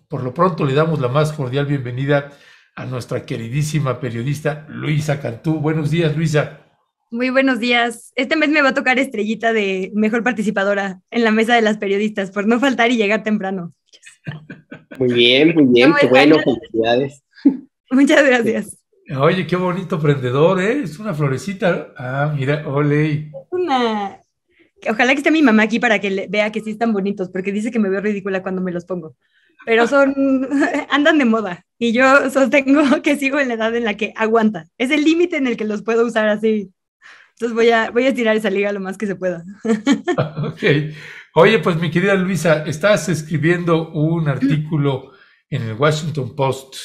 por lo pronto le damos la más cordial bienvenida a nuestra queridísima periodista Luisa Cantú. Buenos días, Luisa. Muy buenos días. Este mes me va a tocar estrellita de mejor participadora en la mesa de las periodistas por no faltar y llegar temprano. Muy Ya bien, qué me bueno, ganas. felicidades. Muchas gracias. Oye, qué bonito prendedor, ¿eh? Es una florecita. Ah, mira, ole. Una... Ojalá que esté mi mamá aquí para que vea que sí están bonitos, porque dice que me veo ridícula cuando me los pongo. Pero son, andan de moda y yo sostengo que sigo en la edad en la que aguanta. Es el límite en el que los puedo usar así. Entonces voy a estirar esa liga lo más que se pueda. Ok. Oye, pues mi querida Luisa, estás escribiendo un artículo en el Washington Post,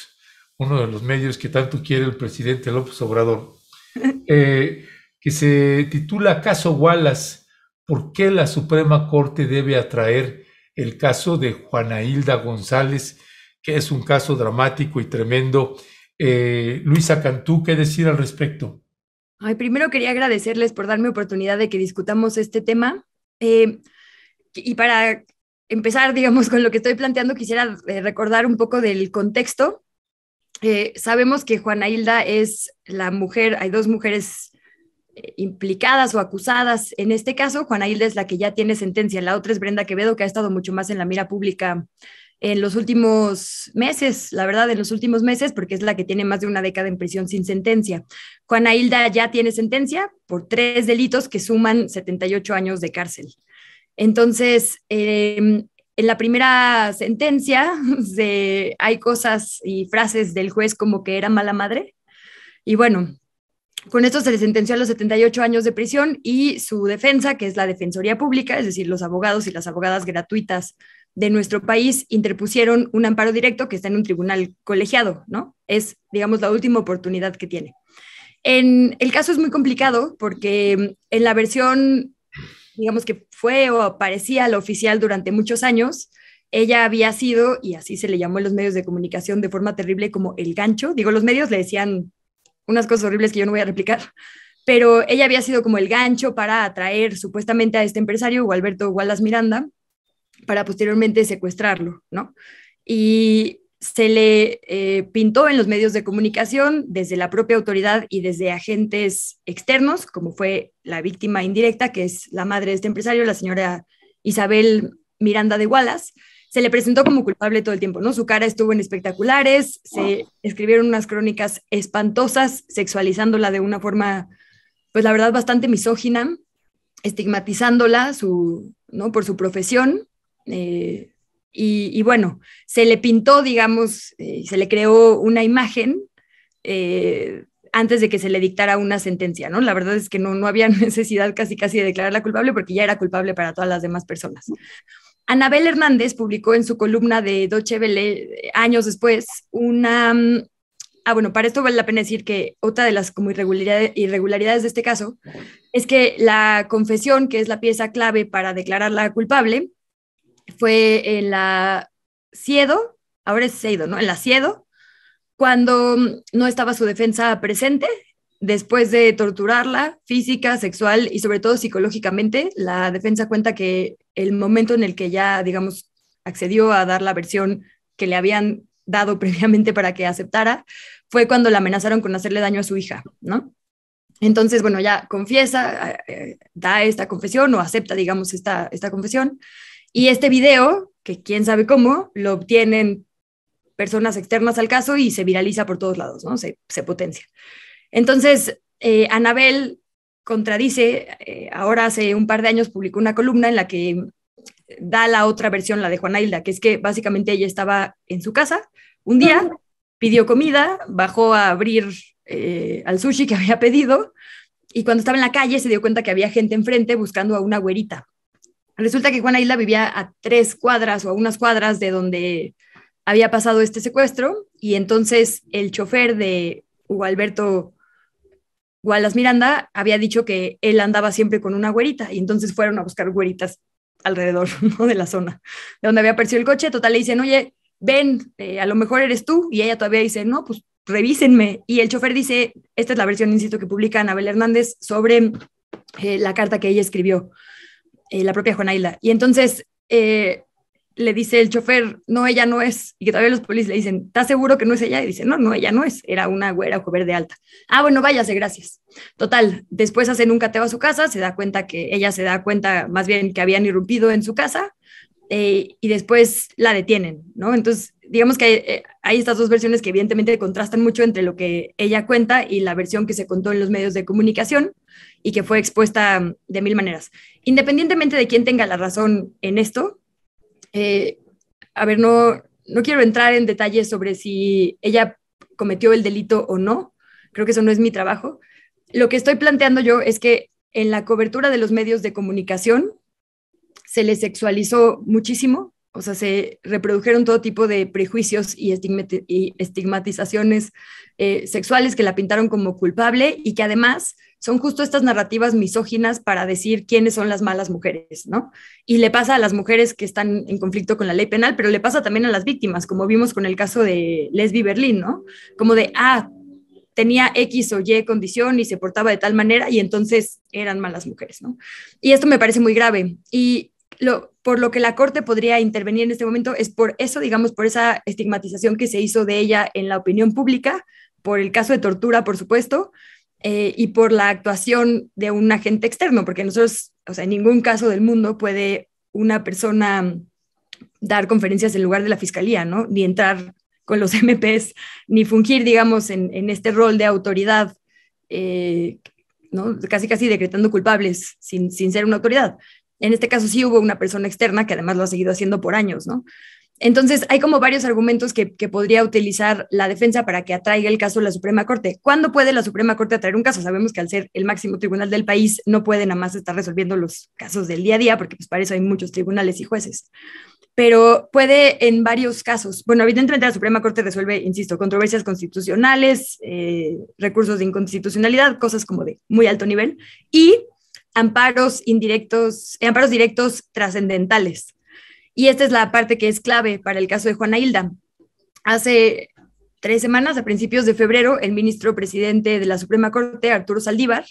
uno de los medios que tanto quiere el presidente López Obrador, que se titula Caso Wallace, ¿por qué la Suprema Corte debe atraer el caso de Juana Hilda González, que es un caso dramático y tremendo? Luisa Cantú, ¿qué decir al respecto? Ay, primero quería agradecerles por darme oportunidad de que discutamos este tema. Eh, y para empezar, digamos, con lo que estoy planteando, quisiera recordar un poco del contexto. Sabemos que Juana Hilda es la mujer, hay dos mujeres implicadas o acusadas. En este caso, Juana Hilda es la que ya tiene sentencia, la otra es Brenda Quevedo, que ha estado mucho más en la mira pública en los últimos meses, la verdad, en los últimos meses, porque es la que tiene más de una década en prisión sin sentencia. Juana Hilda ya tiene sentencia por 3 delitos que suman 78 años de cárcel. Entonces, en la primera sentencia hay cosas y frases del juez como que era mala madre. Y bueno, con esto se le sentenció a los 78 años de prisión y su defensa, que es la Defensoría Pública, es decir, los abogados y las abogadas gratuitas de nuestro país, interpusieron un amparo directo que está en un tribunal colegiado, ¿no? Es, digamos, la última oportunidad que tiene. En el caso es muy complicado porque en la versión, digamos que fue o parecía la oficial durante muchos años, ella había sido, y así se le llamó en los medios de comunicación de forma terrible, como el gancho. Digo, los medios le decían unas cosas horribles que yo no voy a replicar, pero ella había sido como el gancho para atraer supuestamente a este empresario, Gualberto Wallace Miranda, para posteriormente secuestrarlo, ¿no? Y se le pintó en los medios de comunicación desde la propia autoridad y desde agentes externos, como fue la víctima indirecta, que es la madre de este empresario, la señora Isabel Miranda de Wallace. Se le presentó como culpable todo el tiempo, ¿no? Su cara estuvo en espectaculares, se escribieron unas crónicas espantosas, sexualizándola de una forma, pues la verdad, bastante misógina, estigmatizándola ¿no? por su profesión. Bueno, se le pintó, digamos, se le creó una imagen antes de que se le dictara una sentencia, ¿no? La verdad es que no había necesidad casi de declararla culpable porque ya era culpable para todas las demás personas. Anabel Hernández publicó en su columna de Deutsche Welle años después bueno, para esto vale la pena decir que otra de las como irregularidades de este caso es que la confesión, que es la pieza clave para declararla culpable, fue en la Siedo, ahora es Seido, ¿no? En la Siedo, cuando no estaba su defensa presente, después de torturarla física, sexual y sobre todo psicológicamente, la defensa cuenta que el momento en el que ya, digamos, accedió a dar la versión que le habían dado previamente para que aceptara, fue cuando la amenazaron con hacerle daño a su hija, ¿no? Entonces, bueno, ya confiesa, da esta confesión o acepta, digamos, esta confesión. Y este video, que quién sabe cómo, lo obtienen personas externas al caso y se viraliza por todos lados, ¿no? Se potencia. Entonces, Anabel contradice, ahora hace un par de años publicó una columna en la que da la otra versión, la de Juana Hilda, que es que básicamente ella estaba en su casa un día, pidió comida, bajó a abrir al sushi que había pedido y cuando estaba en la calle se dio cuenta que había gente enfrente buscando a una güerita. Resulta que Juana Hilda vivía a 3 cuadras o a unas cuadras de donde había pasado este secuestro y entonces el chofer de Hugo Alberto Wallace Miranda había dicho que él andaba siempre con una güerita y entonces fueron a buscar güeritas alrededor, ¿no? de la zona de donde había aparecido el coche. Total, le dicen, oye, ven, a lo mejor eres tú. Y ella todavía dice, no, pues revísenme. Y el chofer dice, esta es la versión, insisto, que publica Anabel Hernández sobre la carta que ella escribió, la propia Juana Hilda. Y entonces le dice el chofer, no, ella no es, y que todavía los policías le dicen, ¿estás seguro que no es ella? Y dice, no, ella no es, era una güera ojo verde alta. Ah, bueno, váyase, gracias. Total, después hacen un cateo a su casa, ella se da cuenta más bien que habían irrumpido en su casa, y después la detienen, ¿no? Entonces, digamos que hay estas dos versiones que evidentemente contrastan mucho entre lo que ella cuenta y la versión que se contó en los medios de comunicación y que fue expuesta de mil maneras. Independientemente de quién tenga la razón en esto, a ver, no quiero entrar en detalles sobre si ella cometió el delito o no, creo que eso no es mi trabajo. Lo que estoy planteando yo es que en la cobertura de los medios de comunicación se le sexualizó muchísimo, o sea, se reprodujeron todo tipo de prejuicios y estigmatizaciones sexuales que la pintaron como culpable y que además son justo estas narrativas misóginas para decir quiénes son las malas mujeres, ¿no? Y le pasa a las mujeres que están en conflicto con la ley penal, pero le pasa también a las víctimas, como vimos con el caso de Lesbi Berlín, ¿no? Como de, tenía X o Y condición y se portaba de tal manera y entonces eran malas mujeres, ¿no? Y esto me parece muy grave. Y por lo que la Corte podría intervenir en este momento es por eso, digamos, por esa estigmatización que se hizo de ella en la opinión pública, por el caso de tortura, por supuesto, y por la actuación de un agente externo, porque nosotros, o sea, en ningún caso del mundo puede una persona dar conferencias en lugar de la fiscalía, ¿no? Ni entrar con los MPs, ni fungir, digamos, en este rol de autoridad, ¿no? Casi decretando culpables sin ser una autoridad. En este caso sí hubo una persona externa que además lo ha seguido haciendo por años, ¿no? Entonces, hay como varios argumentos que podría utilizar la defensa para que atraiga el caso a la Suprema Corte. ¿Cuándo puede la Suprema Corte atraer un caso? Sabemos que al ser el máximo tribunal del país no puede nada más estar resolviendo los casos del día a día, porque pues para eso hay muchos tribunales y jueces. Pero puede en varios casos. Bueno, evidentemente la Suprema Corte resuelve, insisto, controversias constitucionales, recursos de inconstitucionalidad, cosas como de muy alto nivel, y amparos directos trascendentales. Y esta es la parte que es clave para el caso de Juana Hilda. Hace 3 semanas, a principios de febrero, el ministro presidente de la Suprema Corte, Arturo Saldívar,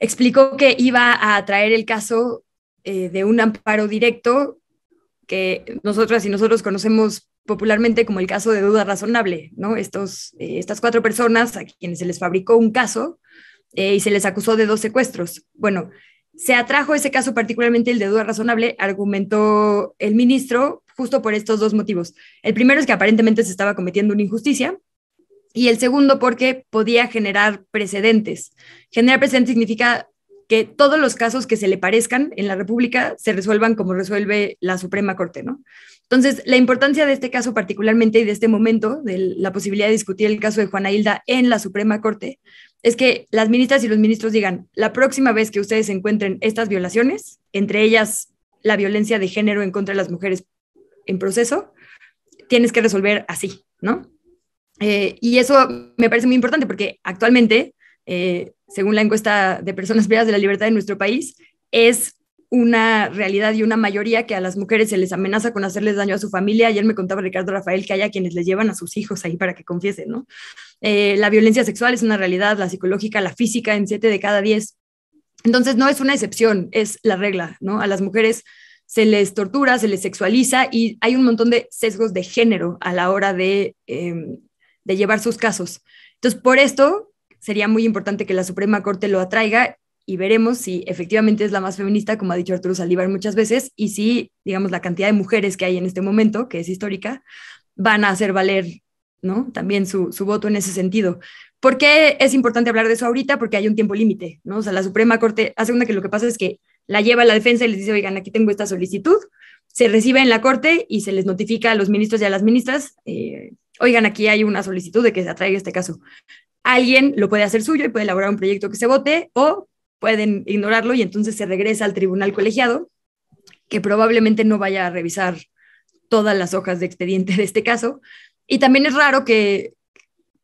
explicó que iba a traer el caso de un amparo directo que nosotras y nosotros conocemos popularmente como el caso de duda razonable, ¿no? Estas 4 personas a quienes se les fabricó un caso y se les acusó de 2 secuestros. Bueno, se atrajo ese caso, particularmente el de duda razonable, argumentó el ministro, justo por estos 2 motivos. El primero es que aparentemente se estaba cometiendo una injusticia, y el segundo porque podía generar precedentes. Generar precedentes significa que todos los casos que se le parezcan en la República se resuelvan como resuelve la Suprema Corte, ¿no? Entonces, la importancia de este caso particularmente y de este momento, de la posibilidad de discutir el caso de Juana Hilda en la Suprema Corte, es que las ministras y los ministros digan, la próxima vez que ustedes encuentren estas violaciones, entre ellas la violencia de género en contra de las mujeres en proceso, tienes que resolver así, ¿no? Y eso me parece muy importante porque actualmente, según la encuesta de personas privadas de la libertad de nuestro país, es una realidad y una mayoría que a las mujeres se les amenaza con hacerles daño a su familia. Ayer me contaba Ricardo Rafael que hay a quienes les llevan a sus hijos ahí para que confiesen, ¿no? La violencia sexual es una realidad, la psicológica, la física, en 7 de cada 10. Entonces no es una excepción, es la regla, ¿no? A las mujeres se les tortura, se les sexualiza y hay un montón de sesgos de género a la hora de llevar sus casos. Entonces, por esto sería muy importante que la Suprema Corte lo atraiga y veremos si efectivamente es la más feminista, como ha dicho Arturo Saldívar muchas veces, y si, digamos, la cantidad de mujeres que hay en este momento, que es histórica, van a hacer valer, ¿no? También su voto en ese sentido. ¿Por qué es importante hablar de eso ahorita? Porque hay un tiempo límite, ¿no? O sea, la Suprema Corte hace una que lo que pasa es que la lleva a la defensa y les dice, oigan, aquí tengo esta solicitud, se recibe en la Corte y se les notifica a los ministros y a las ministras, oigan, aquí hay una solicitud de que se atraiga este caso. Alguien lo puede hacer suyo y puede elaborar un proyecto que se vote, o pueden ignorarlo y entonces se regresa al tribunal colegiado, que probablemente no vaya a revisar todas las hojas de expediente de este caso. Y también es raro que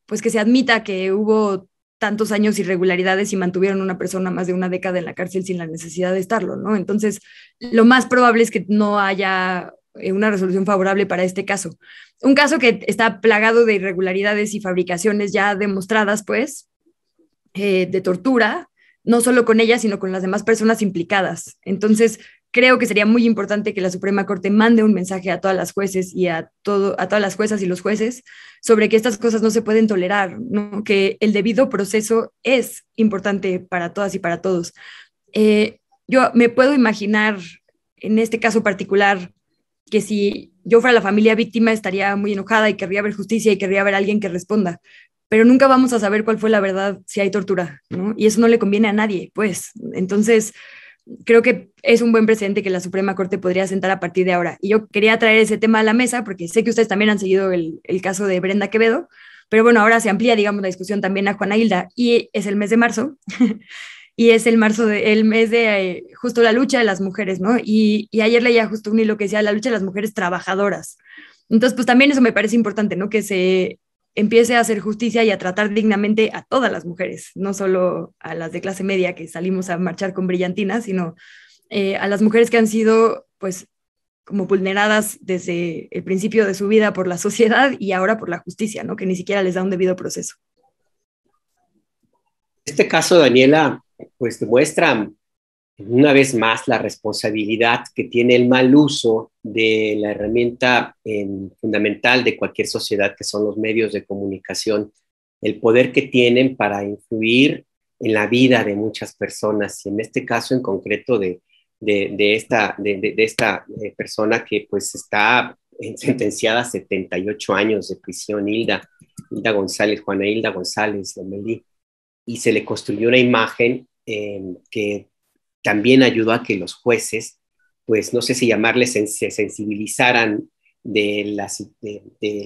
se admita que hubo tantos años irregularidades y mantuvieron a una persona más de una década en la cárcel sin la necesidad de estarlo, ¿no? Entonces, lo más probable es que no haya una resolución favorable para este caso. Un caso que está plagado de irregularidades y fabricaciones ya demostradas, pues, de tortura, no solo con ella, sino con las demás personas implicadas. Entonces, creo que sería muy importante que la Suprema Corte mande un mensaje a todas las jueces y a todas las juezas y los jueces sobre que estas cosas no se pueden tolerar, ¿no? Que el debido proceso es importante para todas y para todos. Yo me puedo imaginar, en este caso particular, que si yo fuera la familia víctima estaría muy enojada y querría ver justicia y querría ver a alguien que responda, pero nunca vamos a saber cuál fue la verdad si hay tortura, ¿no? Y eso no le conviene a nadie, pues. Entonces, creo que es un buen precedente que la Suprema Corte podría sentar a partir de ahora. Y yo quería traer ese tema a la mesa porque sé que ustedes también han seguido el caso de Brenda Quevedo, pero bueno, ahora se amplía, digamos, la discusión también a Juana Hilda y es el mes de marzo. Y es el mes de justo la lucha de las mujeres, ¿no? Y ayer leía justo un hilo que decía la lucha de las mujeres trabajadoras. Entonces, pues también eso me parece importante, ¿no? Que se empiece a hacer justicia y a tratar dignamente a todas las mujeres, no solo a las de clase media que salimos a marchar con brillantinas, sino a las mujeres que han sido, pues, como vulneradas desde el principio de su vida por la sociedad y ahora por la justicia, ¿no? Que ni siquiera les da un debido proceso. Este caso, Daniela, pues demuestra una vez más la responsabilidad que tiene el mal uso de la herramienta fundamental de cualquier sociedad, que son los medios de comunicación, el poder que tienen para influir en la vida de muchas personas, y en este caso en concreto de esta persona que pues está sentenciada a 78 años de prisión, Hilda González, Juana Hilda González Lomelí, y se le construyó una imagen que también ayudó a que los jueces, pues no sé si llamarles, se sensibilizaran de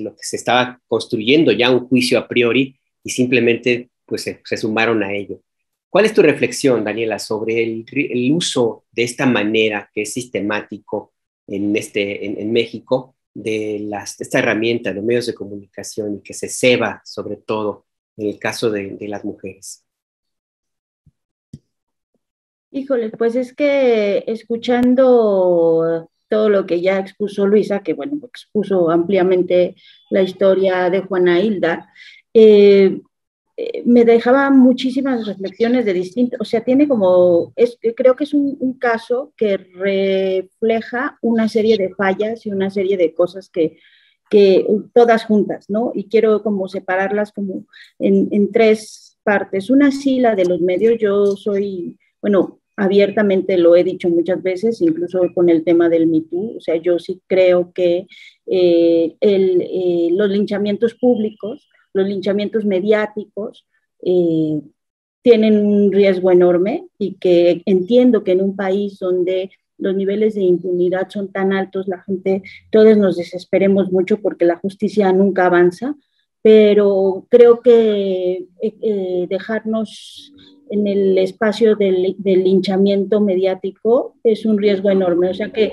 lo que se estaba construyendo ya un juicio a priori y simplemente pues se sumaron a ello. ¿Cuál es tu reflexión, Daniela, sobre el uso de esta manera que es sistemático en México de esta herramienta de medios de comunicación y que se ceba sobre todo en el caso de las mujeres? Híjole, pues es que escuchando todo lo que ya expuso Luisa, que bueno, expuso ampliamente la historia de Juana Hilda, me dejaba muchísimas reflexiones de distintas, o sea, tiene como, creo que es un caso que refleja una serie de fallas y una serie de cosas que todas juntas, ¿no? Y quiero como separarlas como en tres partes. Una sí, la de los medios. Yo soy, bueno, abiertamente lo he dicho muchas veces, incluso con el tema del Me Too, o sea, yo sí creo que los linchamientos públicos, los linchamientos mediáticos, tienen un riesgo enorme y que entiendo que en un país donde los niveles de impunidad son tan altos, la gente, todos nos desesperemos mucho porque la justicia nunca avanza, pero creo que dejarnos en el espacio del linchamiento mediático es un riesgo enorme. O sea que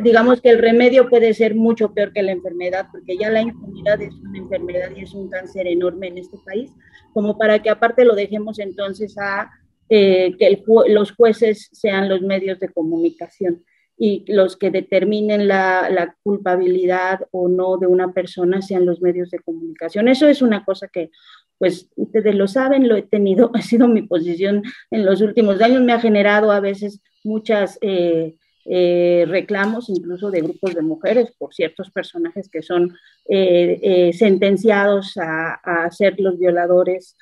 digamos que el remedio puede ser mucho peor que la enfermedad, porque ya la impunidad es una enfermedad y es un cáncer enorme en este país, como para que aparte lo dejemos entonces a que los jueces sean los medios de comunicación y los que determinen la culpabilidad o no de una persona sean los medios de comunicación. Eso es una cosa que, pues, ustedes lo saben, lo he tenido, ha sido mi posición en los últimos años, me ha generado a veces muchas reclamos, incluso de grupos de mujeres, por ciertos personajes que son sentenciados a ser los violadores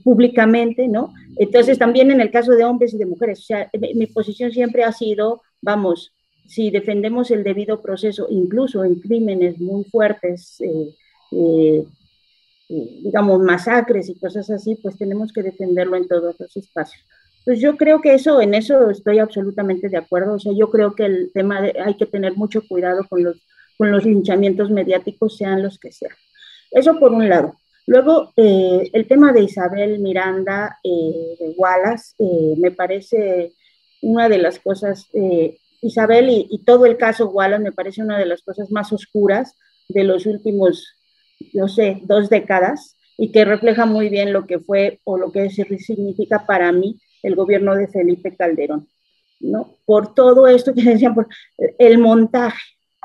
públicamente, ¿no? Entonces, también en el caso de hombres y de mujeres, o sea, mi posición siempre ha sido, vamos, si defendemos el debido proceso, incluso en crímenes muy fuertes, digamos, masacres y cosas así, pues tenemos que defenderlo en todos los espacios. Pues yo creo que en eso estoy absolutamente de acuerdo. O sea, yo creo que el tema hay que tener mucho cuidado con los linchamientos mediáticos, sean los que sean. Eso por un lado. Luego, el tema de Isabel Miranda, de Wallace, me parece una de las cosas, Isabel y todo el caso Wallace me parece una de las cosas más oscuras de los últimos, no sé, 2 décadas, y que refleja muy bien lo que fue o lo que significa para mí el gobierno de Felipe Calderón, ¿no? Por todo esto que decían, por el montaje,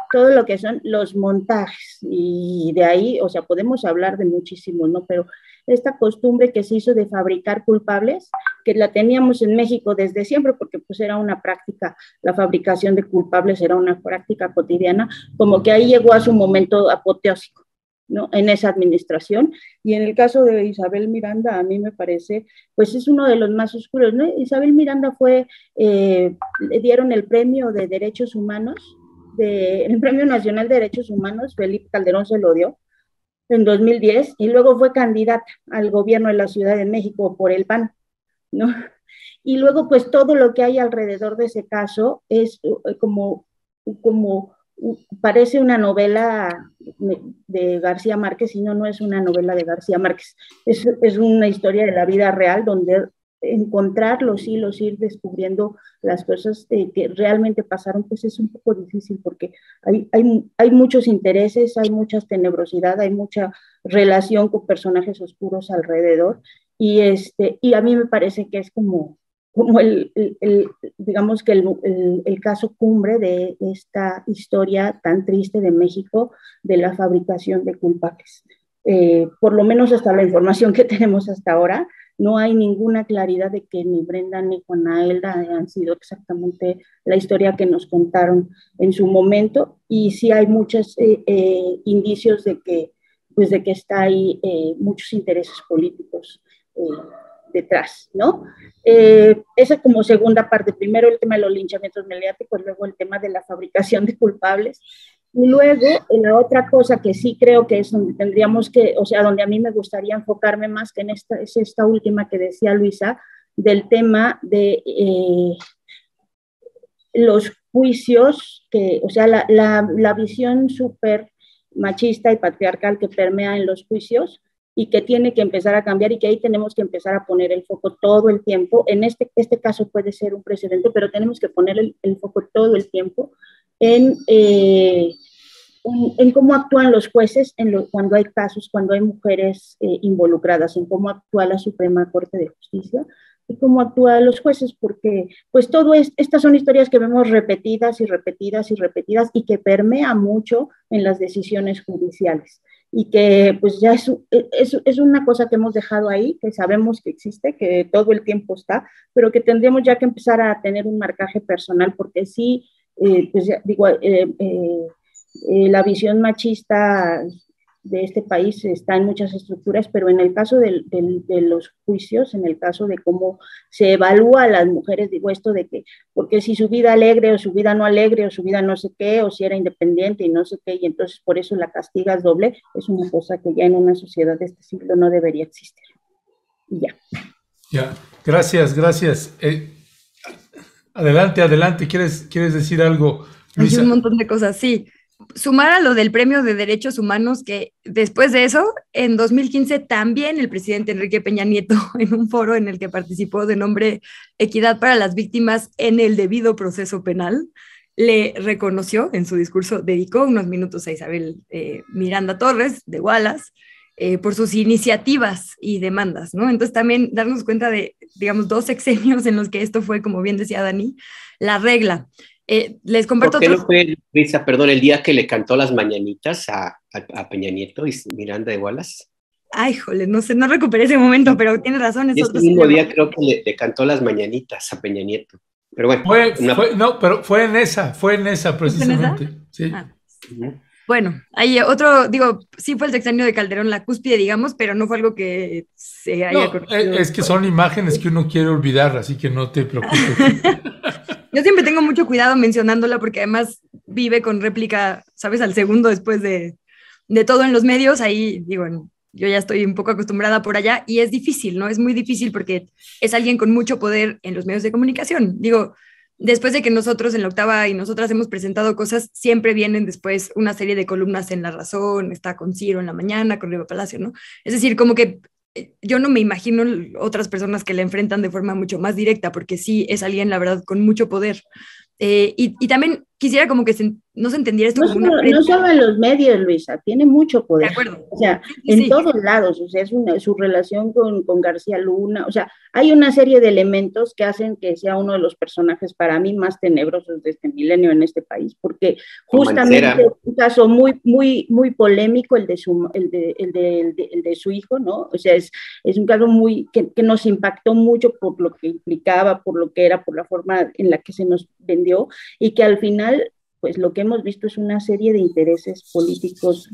todo lo que son los montajes, y de ahí, o sea, podemos hablar de muchísimo, ¿no? Pero esta costumbre que se hizo de fabricar culpables, que la teníamos en México desde siempre, porque pues era una práctica, la fabricación de culpables era una práctica cotidiana, como que ahí llegó a su momento apoteósico, ¿no? En esa administración. Y en el caso de Isabel Miranda, a mí me parece, pues es uno de los más oscuros, ¿no? Isabel Miranda le dieron el premio de Derechos Humanos, el Premio Nacional de Derechos Humanos, Felipe Calderón se lo dio en 2010, y luego fue candidata al gobierno de la Ciudad de México por el PAN, ¿no? Y luego, pues todo lo que hay alrededor de ese caso es como parece una novela de García Márquez, y no es una novela de García Márquez, es una historia de la vida real donde encontrar los hilos, ir descubriendo las cosas que realmente pasaron, pues es un poco difícil porque hay muchos intereses, hay mucha tenebrosidad, hay mucha relación con personajes oscuros alrededor, y a mí me parece que es como digamos que el caso cumbre de esta historia tan triste de México de la fabricación de culpables. Por lo menos hasta la información que tenemos hasta ahora, no hay ninguna claridad de que ni Brenda ni Juana han sido exactamente la historia que nos contaron en su momento, y sí hay muchos indicios de que está ahí muchos intereses políticos detrás, ¿no? Esa como segunda parte, primero el tema de los linchamientos mediáticos, luego el tema de la fabricación de culpables, y luego la otra cosa que sí creo que es donde tendríamos que, o sea, donde a mí me gustaría enfocarme más que en esta última que decía Luisa, del tema de los juicios, o sea, la visión súper machista y patriarcal que permea en los juicios, y que tiene que empezar a cambiar, y que ahí tenemos que empezar a poner el foco todo el tiempo. En este caso puede ser un precedente, pero tenemos que poner el foco todo el tiempo en cómo actúan los jueces cuando hay casos, cuando hay mujeres involucradas, en cómo actúa la Suprema Corte de Justicia y cómo actúan los jueces, porque pues estas son historias que vemos repetidas y repetidas y repetidas, y que permea mucho en las decisiones judiciales, y que pues ya es una cosa que hemos dejado ahí, que sabemos que existe, que todo el tiempo está, pero que tendríamos ya que empezar a tener un marcaje personal, porque sí, pues ya digo, la visión machista de este país está en muchas estructuras, pero en el caso de los juicios, en el caso de cómo se evalúa a las mujeres, digo esto de que, porque si su vida alegre o su vida no alegre o su vida no sé qué, o si era independiente y no sé qué, y entonces por eso la castigas doble, es una cosa que ya en una sociedad de este siglo no debería existir. Y ya. Ya, gracias. Adelante, ¿quieres decir algo, Luisa? Hay un montón de cosas, sí. Sumar a lo del Premio de Derechos Humanos, que después de eso, en 2015 también el presidente Enrique Peña Nieto, en un foro en el que participó de nombre Equidad para las Víctimas en el Debido Proceso Penal, le reconoció en su discurso, dedicó unos minutos a Isabel Miranda Torres de Wallace por sus iniciativas y demandas, ¿no? Entonces también darnos cuenta de, digamos, 2 sexenios en los que esto fue, como bien decía Dani, la regla. Les comparto. ¿Por qué no fue, Luisa, perdón, el día que le cantó las mañanitas a Peña Nieto y Miranda de Wallace? Ay, jole, no sé, no recuperé ese momento, pero tienes razón. Y ese mismo día creo que le cantó las mañanitas a Peña Nieto. Pero bueno. Pero fue en esa precisamente. ¿En esa? Sí. Bueno, hay otro, digo, sí fue el sexenio de Calderón la cúspide, digamos, pero no fue algo que se haya conocido. Es que son imágenes que uno quiere olvidar, así que no te preocupes. Yo siempre tengo mucho cuidado mencionándola porque además vive con réplica, ¿sabes? Al segundo después de todo en los medios. Ahí, digo, yo ya estoy un poco acostumbrada por allá y es difícil, ¿no? Es muy difícil porque es alguien con mucho poder en los medios de comunicación. Digo, después de que nosotros en La Octava y nosotras hemos presentado cosas, siempre vienen después una serie de columnas en La Razón, está con Ciro en la mañana, con Riva Palacio, ¿no? Es decir, como que yo no me imagino otras personas que la enfrentan de forma mucho más directa, porque sí es alguien, la verdad, con mucho poder. Y también quisiera como que no se entendiera esto No como una solo, no prensa. solo en los medios, Luisa, tiene mucho poder. De acuerdo. O sea, Sí, en sí. todos lados, o sea, su relación con García Luna, o sea, hay una serie de elementos que hacen que sea uno de los personajes para mí más tenebrosos de este milenio en este país, porque justamente es un caso muy polémico el de su hijo, ¿no? O sea, es un caso que nos impactó mucho por lo que implicaba, por lo que era, por la forma en la que se nos vendió, y que al final pues lo que hemos visto es una serie de intereses políticos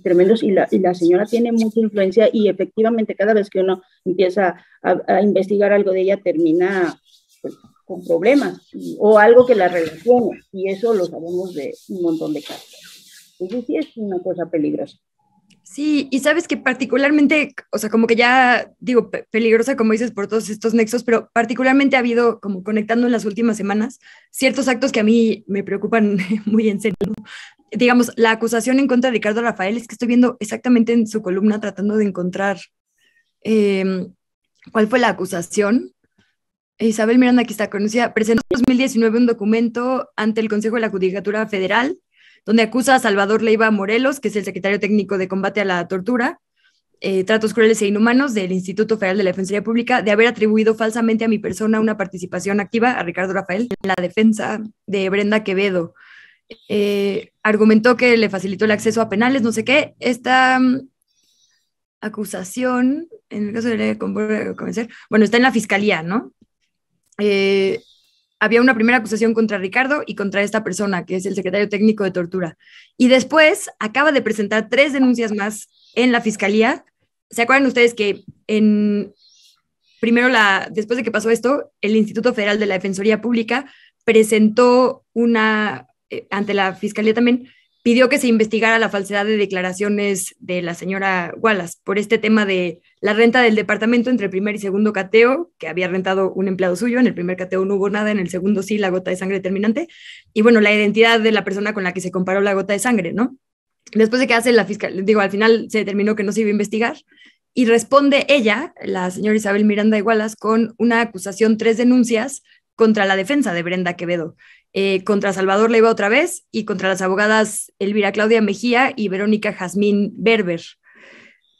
tremendos, y la señora tiene mucha influencia, y efectivamente cada vez que uno empieza a investigar algo de ella termina pues, con problemas o algo que la relacione, y eso lo sabemos de un montón de casos. Entonces sí es una cosa peligrosa. Sí, y sabes que particularmente, o sea, como que ya digo peligrosa, como dices, por todos estos nexos, pero particularmente ha habido, como conectando en las últimas semanas, ciertos actos que a mí me preocupan muy en serio, ¿no? Digamos, la acusación en contra de Ricardo Rafael, es que estoy viendo exactamente en su columna tratando de encontrar cuál fue la acusación. Isabel Miranda, aquí está, conocida, presentó en 2019 un documento ante el Consejo de la Judicatura Federal donde acusa a Salvador Leiva Morelos, que es el secretario técnico de combate a la tortura, tratos crueles e inhumanos del Instituto Federal de la Defensoría Pública, de haber atribuido falsamente a mi persona una participación activa a Ricardo Rafael en la defensa de Brenda Quevedo. Argumentó que le facilitó el acceso a penales, no sé qué. Esta acusación, en el caso de convencer, bueno, está en la fiscalía, ¿no? Había una primera acusación contra Ricardo y contra esta persona, que es el secretario técnico de tortura. Y después acaba de presentar 3 denuncias más en la fiscalía. ¿Se acuerdan ustedes que después de que pasó esto, el Instituto Federal de la Defensoría Pública presentó ante la fiscalía también, pidió que se investigara la falsedad de declaraciones de la señora Wallace por este tema de la renta del departamento entre primer y segundo cateo, que había rentado un empleado suyo. En el primer cateo no hubo nada, en el segundo sí, la gota de sangre determinante, y bueno, la identidad de la persona con la que se comparó la gota de sangre, ¿no? Después de que hace la fiscal, digo, al final se determinó que no se iba a investigar, y responde ella, la señora Isabel Miranda de Wallace, con una acusación, 3 denuncias contra la defensa de Brenda Quevedo, contra Salvador Leiva otra vez, y contra las abogadas Elvira Claudia Mejía y Verónica Jazmín Berber.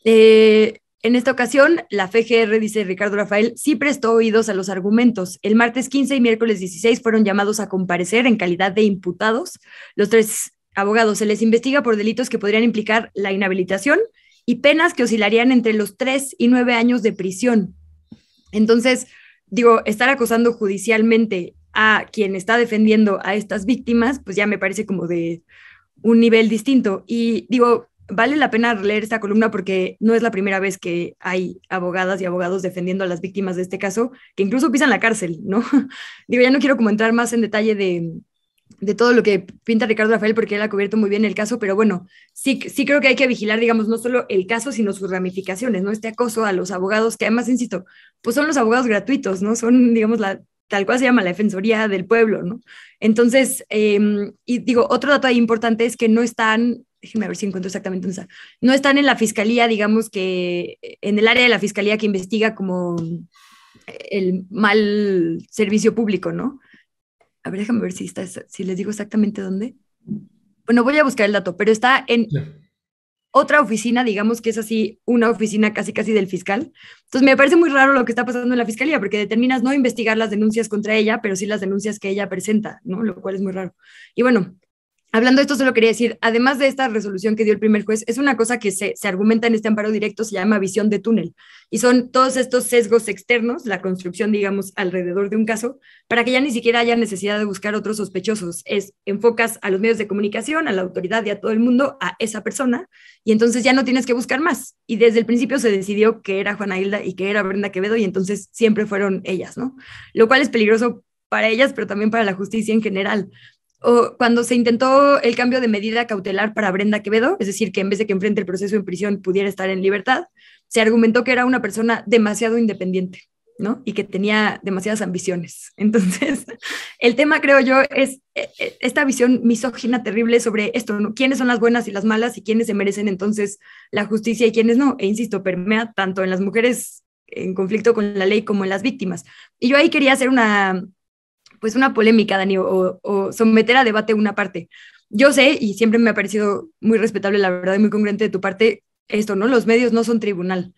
En esta ocasión, la FGR, dice Ricardo Rafael, sí prestó oídos a los argumentos. El martes 15 y miércoles 16 fueron llamados a comparecer en calidad de imputados. Los 3 abogados se les investiga por delitos que podrían implicar la inhabilitación y penas que oscilarían entre los 3 y 9 años de prisión. Entonces, digo, estar acusando judicialmente a quien está defendiendo a estas víctimas, pues ya me parece como de un nivel distinto. Y digo, vale la pena leer esta columna porque no es la primera vez que hay abogadas y abogados defendiendo a las víctimas de este caso, que incluso pisan la cárcel, ¿no? Digo, ya no quiero como entrar más en detalle de todo lo que pinta Ricardo Rafael, porque él ha cubierto muy bien el caso, pero bueno, sí creo que hay que vigilar, digamos, no solo el caso, sino sus ramificaciones, ¿no? Este acoso a los abogados, que además, insisto, pues son los abogados gratuitos, ¿no? Son, digamos, tal cual se llama la Defensoría del Pueblo, ¿no? Entonces, y digo, otro dato ahí importante es que no están, déjenme ver si encuentro exactamente dónde está, no están en la fiscalía, digamos que en el área de la fiscalía que investiga como el mal servicio público, ¿no? A ver, déjame ver si les digo exactamente dónde. Bueno, voy a buscar el dato, pero está en otra oficina, digamos que es así, una oficina casi del fiscal. Entonces me parece muy raro lo que está pasando en la fiscalía, porque determinas no investigar las denuncias contra ella, pero sí las denuncias que ella presenta, ¿no? Lo cual es muy raro. Y bueno, hablando de esto, solo quería decir, además de esta resolución que dio el primer juez, es una cosa que se argumenta en este amparo directo, se llama visión de túnel, y son todos estos sesgos externos, la construcción, digamos, alrededor de un caso, para que ya ni siquiera haya necesidad de buscar otros sospechosos. Enfocas a los medios de comunicación, a la autoridad y a todo el mundo, a esa persona, y entonces ya no tienes que buscar más. Y desde el principio se decidió que era Juana Hilda y que era Brenda Quevedo, y entonces siempre fueron ellas, ¿no? Lo cual es peligroso para ellas, pero también para la justicia en general. O cuando se intentó el cambio de medida cautelar para Brenda Quevedo, es decir, que en vez de que enfrente el proceso en prisión pudiera estar en libertad, se argumentó que era una persona demasiado independiente, ¿no? Y que tenía demasiadas ambiciones. Entonces, el tema, creo yo, es esta visión misógina terrible sobre esto, ¿no? ¿Quiénes son las buenas y las malas y quiénes se merecen entonces la justicia y quiénes no? E insisto, permea tanto en las mujeres en conflicto con la ley como en las víctimas. Y yo ahí quería hacer una pues una polémica, Dani, o someter a debate una parte. Yo sé, y siempre me ha parecido muy respetable, la verdad, y muy congruente de tu parte, esto, ¿no? Los medios no son tribunal,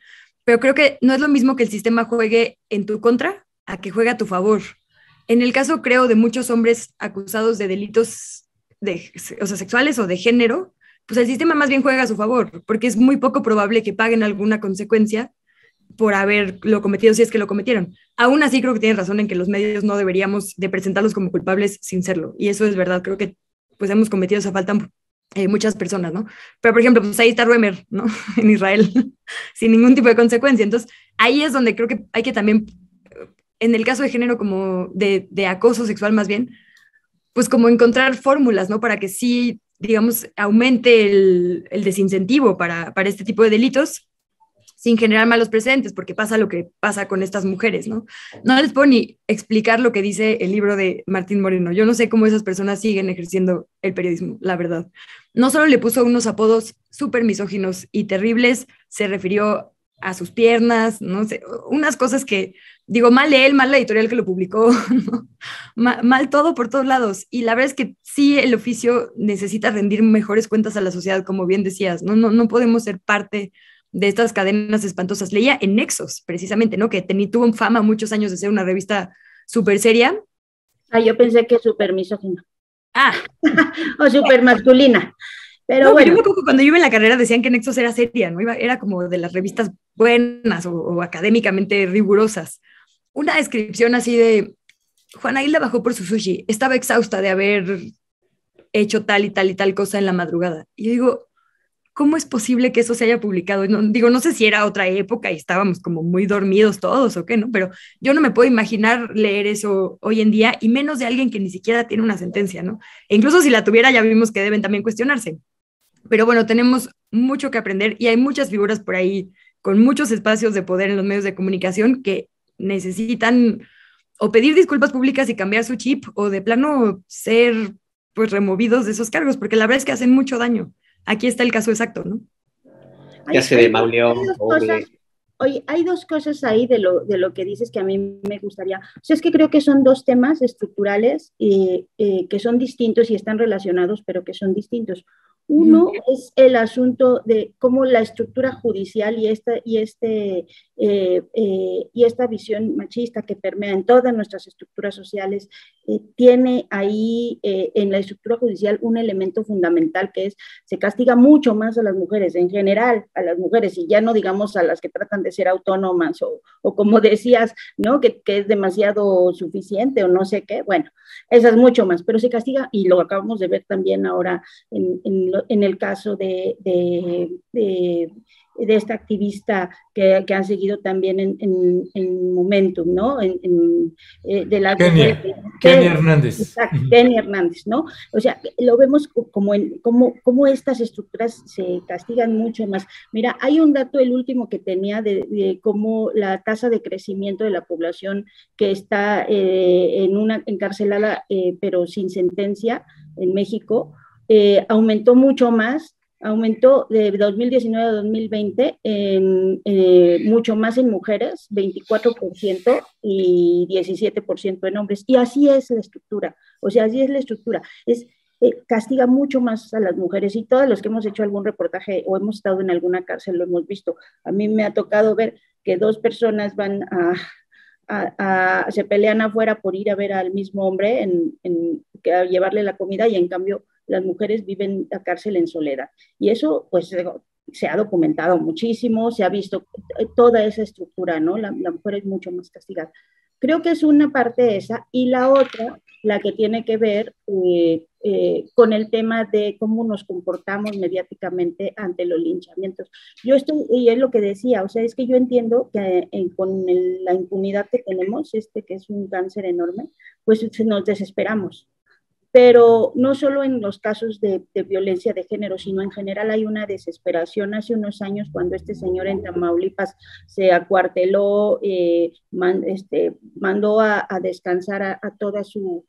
pero creo que no es lo mismo que el sistema juegue en tu contra a que juegue a tu favor. En el caso, creo, de muchos hombres acusados de delitos o sea, sexuales o de género, pues el sistema más bien juega a su favor, porque es muy poco probable que paguen alguna consecuencia por haberlo cometido, si es que lo cometieron. Aún así, creo que tienes razón en que los medios no deberíamos de presentarlos como culpables sin serlo, y eso es verdad. Creo que pues hemos cometido esa falta muchas personas, ¿no? Pero, por ejemplo, pues ahí está Ruemer, ¿no? En Israel, sin ningún tipo de consecuencia. Entonces, ahí es donde creo que hay que también, en el caso de género, como de acoso sexual más bien, pues como encontrar fórmulas, ¿no? Para que sí, digamos, aumente el desincentivo para este tipo de delitos, sin generar malos precedentes, porque pasa lo que pasa con estas mujeres, ¿no? No les puedo ni explicar lo que dice el libro de Martín Moreno. Yo no sé cómo esas personas siguen ejerciendo el periodismo, la verdad. No solo le puso unos apodos súper misóginos y terribles, se refirió a sus piernas, no sé, unas cosas que, digo, mal él, mal la editorial que lo publicó, ¿no? Mal todo por todos lados. Y la verdad es que sí, el oficio necesita rendir mejores cuentas a la sociedad, como bien decías, no podemos ser parte de estas cadenas espantosas. Leía en Nexos, precisamente, ¿no? Que tuvo fama muchos años de ser una revista súper seria. Yo pensé que súper misógina. Ah. O súper masculina. Pero no, bueno. Yo me acuerdo que cuando yo iba en la carrera decían que Nexos era seria, ¿no? Era como de las revistas buenas o académicamente rigurosas. Una descripción así de, Juana Hilda bajó por su sushi, estaba exhausta de haber hecho tal y tal y tal cosa en la madrugada. Y yo digo, ¿cómo es posible que eso se haya publicado? No sé si era otra época y estábamos como muy dormidos todos o qué, ¿no? Pero yo no me puedo imaginar leer eso hoy en día, y menos de alguien que ni siquiera tiene una sentencia, ¿no? E incluso si la tuviera, ya vimos que deben también cuestionarse. Pero bueno, tenemos mucho que aprender y hay muchas figuras por ahí con muchos espacios de poder en los medios de comunicación que necesitan o pedir disculpas públicas y cambiar su chip, o de plano ser pues removidos de esos cargos, porque la verdad es que hacen mucho daño. Aquí está el caso exacto, ¿no? Ya se demauleó. Oye, hay dos cosas ahí de lo que dices que a mí me gustaría. O sea, es que creo que son dos temas estructurales que son distintos y están relacionados, pero que son distintos. Uno es el asunto de cómo la estructura judicial y esta visión machista que permea en todas nuestras estructuras sociales tiene ahí en la estructura judicial un elemento fundamental, que es se castiga mucho más a las mujeres, en general a las mujeres, y ya no digamos a las que tratan de ser autónomas o como decías, ¿no? Que es demasiado suficiente o no sé qué, bueno, esas mucho más, pero se castiga, y lo acabamos de ver también ahora en el caso de esta activista que han seguido también en Momentum, ¿no? De las Kenia Hernández. Exacto, Kenia Hernández, ¿no? O sea, lo vemos como estas estructuras se castigan mucho más. Mira, hay un dato, el último que tenía, de cómo la tasa de crecimiento de la población que está encarcelada, pero sin sentencia en México, aumentó mucho más, aumentó de 2019 a 2020 mucho más en mujeres, 24% y 17% en hombres. Y así es la estructura, o sea, así es la estructura. Castiga mucho más a las mujeres, y todos los que hemos hecho algún reportaje o hemos estado en alguna cárcel lo hemos visto. A mí me ha tocado ver que dos personas van se pelean afuera por ir a ver al mismo hombre, a llevarle la comida, y en cambio las mujeres viven la cárcel en soledad. Y eso, pues, se ha documentado muchísimo, se ha visto toda esa estructura, ¿no? La mujer es mucho más castigada. Creo que es una parte esa, y la otra, la que tiene que ver con el tema de cómo nos comportamos mediáticamente ante los linchamientos. Y es lo que decía, o sea, es que yo entiendo que con la impunidad que tenemos, que es un cáncer enorme, pues nos desesperamos. Pero no solo en los casos de violencia de género, sino en general hay una desesperación. Hace unos años, cuando este señor en Tamaulipas se acuarteló, mandó a descansar a toda sus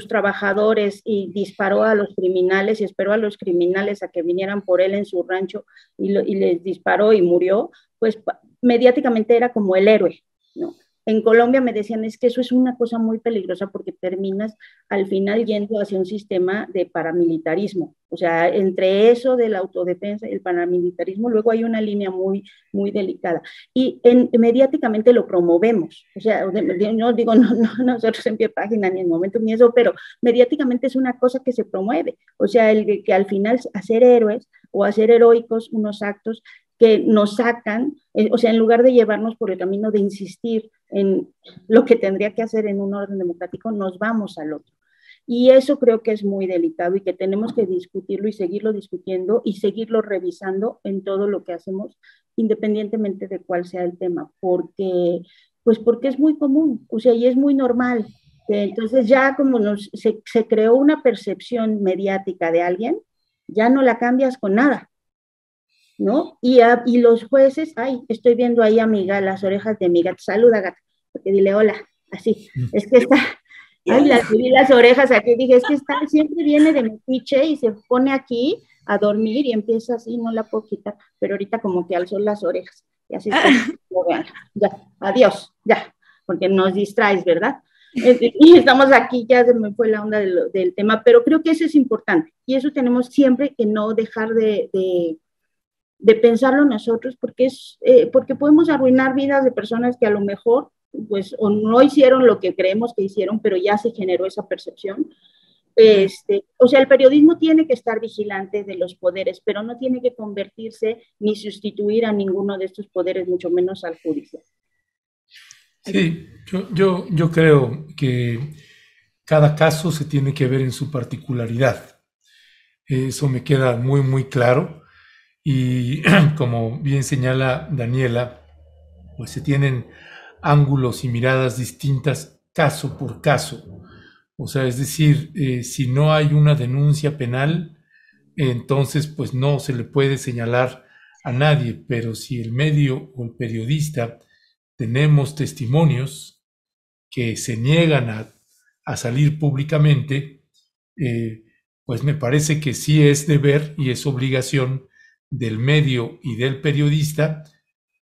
trabajadores, y disparó a los criminales y esperó a los criminales a que vinieran por él en su rancho, y les disparó y murió, pues mediáticamente era como el héroe, ¿no? En Colombia me decían, es que eso es una cosa muy peligrosa porque terminas al final yendo hacia un sistema de paramilitarismo. O sea, entre eso de la autodefensa y el paramilitarismo, luego hay una línea muy, muy delicada. Y mediáticamente lo promovemos. O sea, no digo, no nosotros en Pie Página ni en Momento ni eso, pero mediáticamente es una cosa que se promueve. O sea, el que al final hacer héroes o hacer heroicos unos actos que nos sacan, o sea, en lugar de llevarnos por el camino de insistir en lo que tendría que hacer en un orden democrático, nos vamos al otro. Y eso creo que es muy delicado y que tenemos que discutirlo y seguirlo discutiendo y seguirlo revisando en todo lo que hacemos, independientemente de cuál sea el tema, porque es muy común, o sea, y es muy normal. Entonces ya como se creó una percepción mediática de alguien, ya no la cambias con nada, ¿no? Y los jueces, ay, estoy viendo ahí a mi gata, las orejas de mi gata, saluda gata, porque dile hola, así, es que está, ay, vi las orejas aquí, dije, es que siempre viene de metiche y se pone aquí a dormir y empieza así, no la puedo quitar, pero ahorita como que alzó las orejas, y así está, ya, adiós, ya, porque nos distraes, ¿verdad? Y estamos aquí, ya se me fue la onda del tema, pero creo que eso es importante, y eso tenemos siempre que no dejar de pensarlo nosotros, porque podemos arruinar vidas de personas que a lo mejor pues o no hicieron lo que creemos que hicieron, pero ya se generó esa percepción. O sea, el periodismo tiene que estar vigilante de los poderes, pero no tiene que convertirse ni sustituir a ninguno de estos poderes, mucho menos al judicial. Sí, yo creo que cada caso se tiene que ver en su particularidad. Eso me queda muy, muy claro. Y como bien señala Daniela, pues se tienen ángulos y miradas distintas caso por caso. O sea, es decir, si no hay una denuncia penal, entonces pues no se le puede señalar a nadie, pero si el medio o el periodista tenemos testimonios que se niegan a salir públicamente, pues me parece que sí es deber y es obligación del medio y del periodista,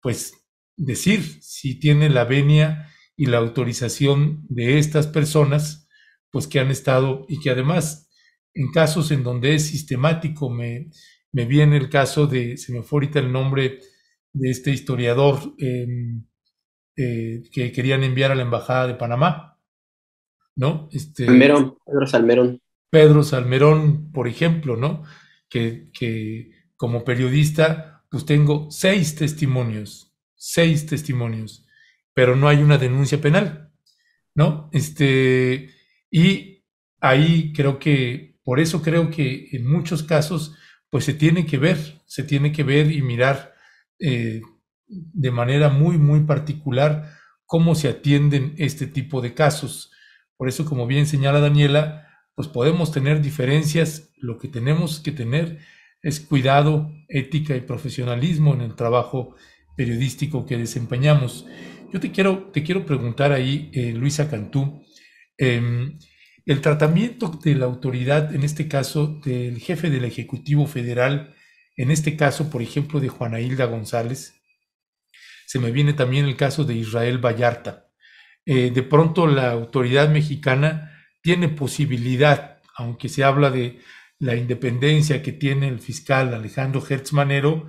pues decir si tiene la venia y la autorización de estas personas, pues que han estado y que además en casos en donde es sistemático, me viene el caso de, se me fue ahorita el nombre de este historiador que querían enviar a la Embajada de Panamá, ¿no? Pedro Salmerón. Pedro Salmerón, por ejemplo, ¿no? Que como periodista, pues tengo 6 testimonios, pero no hay una denuncia penal, ¿no? Y ahí creo que, por eso creo que en muchos casos, pues se tiene que ver y mirar de manera muy, muy particular cómo se atienden este tipo de casos. Por eso, como bien señala Daniela, pues podemos tener diferencias, lo que tenemos que tener es cuidado, ética y profesionalismo en el trabajo periodístico que desempeñamos. Yo te quiero preguntar ahí, Luisa Cantú, el tratamiento de la autoridad, en este caso del jefe del Ejecutivo Federal, en este caso, por ejemplo, de Juana Hilda González, se me viene también el caso de Israel Vallarta. De pronto la autoridad mexicana tiene posibilidad, aunque se habla de la independencia que tiene el fiscal Alejandro Gertz Manero,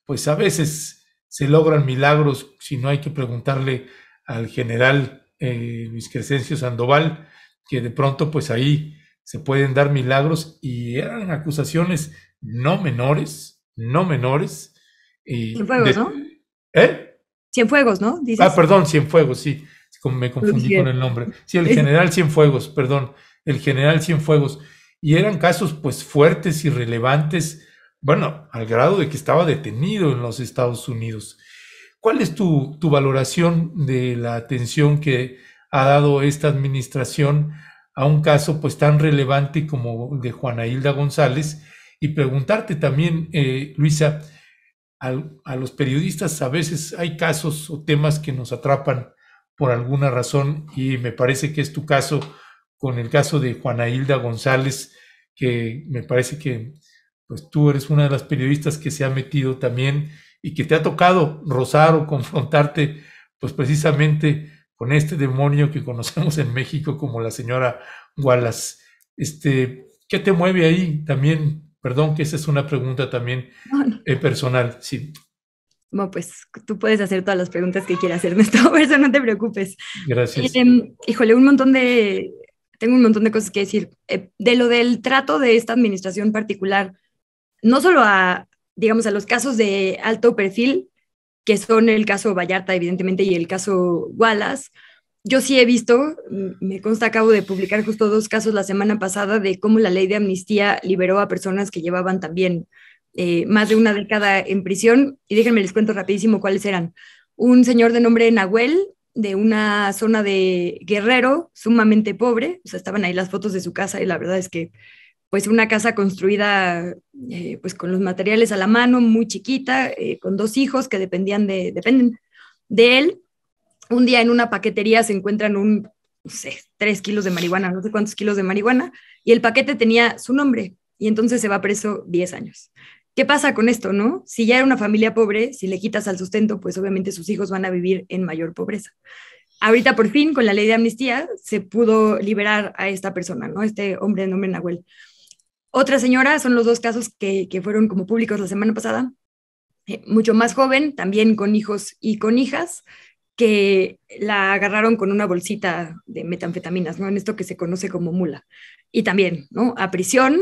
pues a veces se logran milagros, si no hay que preguntarle al general Luis Crescencio Sandoval, que de pronto pues ahí se pueden dar milagros y eran acusaciones no menores. Cienfuegos, ¿no? Cienfuegos, ¿no? ¿Dices? Perdón, Cienfuegos, sí, me confundí con el nombre. Sí, el general Cienfuegos, perdón, el general Cienfuegos. Y eran casos pues fuertes y relevantes, bueno, al grado de que estaba detenido en los Estados Unidos. ¿Cuál es tu valoración de la atención que ha dado esta administración a un caso pues tan relevante como el de Juana Hilda González? Y preguntarte también, Luisa, a los periodistas a veces hay casos o temas que nos atrapan por alguna razón y me parece que es tu caso con el caso de Juana Hilda González, que me parece que pues tú eres una de las periodistas que se ha metido también y que te ha tocado rozar o confrontarte pues precisamente con este demonio que conocemos en México como la señora Wallace. ¿Qué te mueve ahí? También, perdón que esa es una pregunta también personal, sí. Bueno, pues tú puedes hacer todas las preguntas que quieras, Ernesto, por eso no te preocupes. Gracias. Híjole, tengo un montón de cosas que decir. De lo del trato de esta administración particular, no solo digamos, a los casos de alto perfil, que son el caso Vallarta, evidentemente, y el caso Wallace. Yo sí he visto, me consta, acabo de publicar justo 2 casos la semana pasada de cómo la ley de amnistía liberó a personas que llevaban también más de una década en prisión. Y déjenme les cuento rapidísimo cuáles eran. Un señor de nombre Nahuel, de una zona de Guerrero, sumamente pobre, o sea, estaban ahí las fotos de su casa y la verdad es que pues una casa construida pues con los materiales a la mano, muy chiquita, con 2 hijos que dependen de él. Un día en una paquetería se encuentran no sé, 3 kilos de marihuana, no sé cuántos kilos de marihuana, y el paquete tenía su nombre, y entonces se va preso 10 años. ¿Qué pasa con esto, no? Si ya era una familia pobre, si le quitas al sustento, pues obviamente sus hijos van a vivir en mayor pobreza. Ahorita por fin, con la ley de amnistía, se pudo liberar a esta persona, ¿no? Este hombre de nombre Nahuel. Otra señora, son los 2 casos que fueron como públicos la semana pasada, mucho más joven, también con hijos y con hijas, que la agarraron con una bolsita de metanfetaminas, ¿no? En esto que se conoce como mula. Y también, ¿no? A prisión,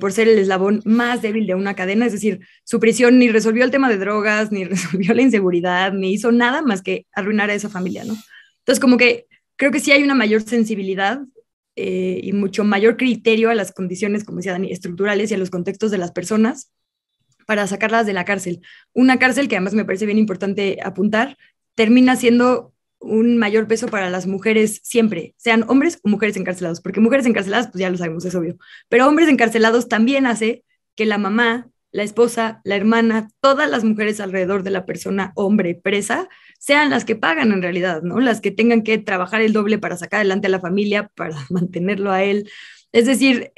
por ser el eslabón más débil de una cadena, es decir, su prisión ni resolvió el tema de drogas, ni resolvió la inseguridad, ni hizo nada más que arruinar a esa familia, ¿no? Entonces, como que creo que sí hay una mayor sensibilidad y mucho mayor criterio a las condiciones, como decía Dani, estructurales y a los contextos de las personas para sacarlas de la cárcel. Una cárcel que además me parece bien importante apuntar, termina siendo un mayor peso para las mujeres siempre, sean hombres o mujeres encarcelados, porque mujeres encarceladas, pues ya lo sabemos, es obvio, pero hombres encarcelados también hace que la mamá, la esposa, la hermana, todas las mujeres alrededor de la persona hombre presa, sean las que pagan en realidad, ¿no? Las que tengan que trabajar el doble para sacar adelante a la familia, para mantenerlo a él. Es decir,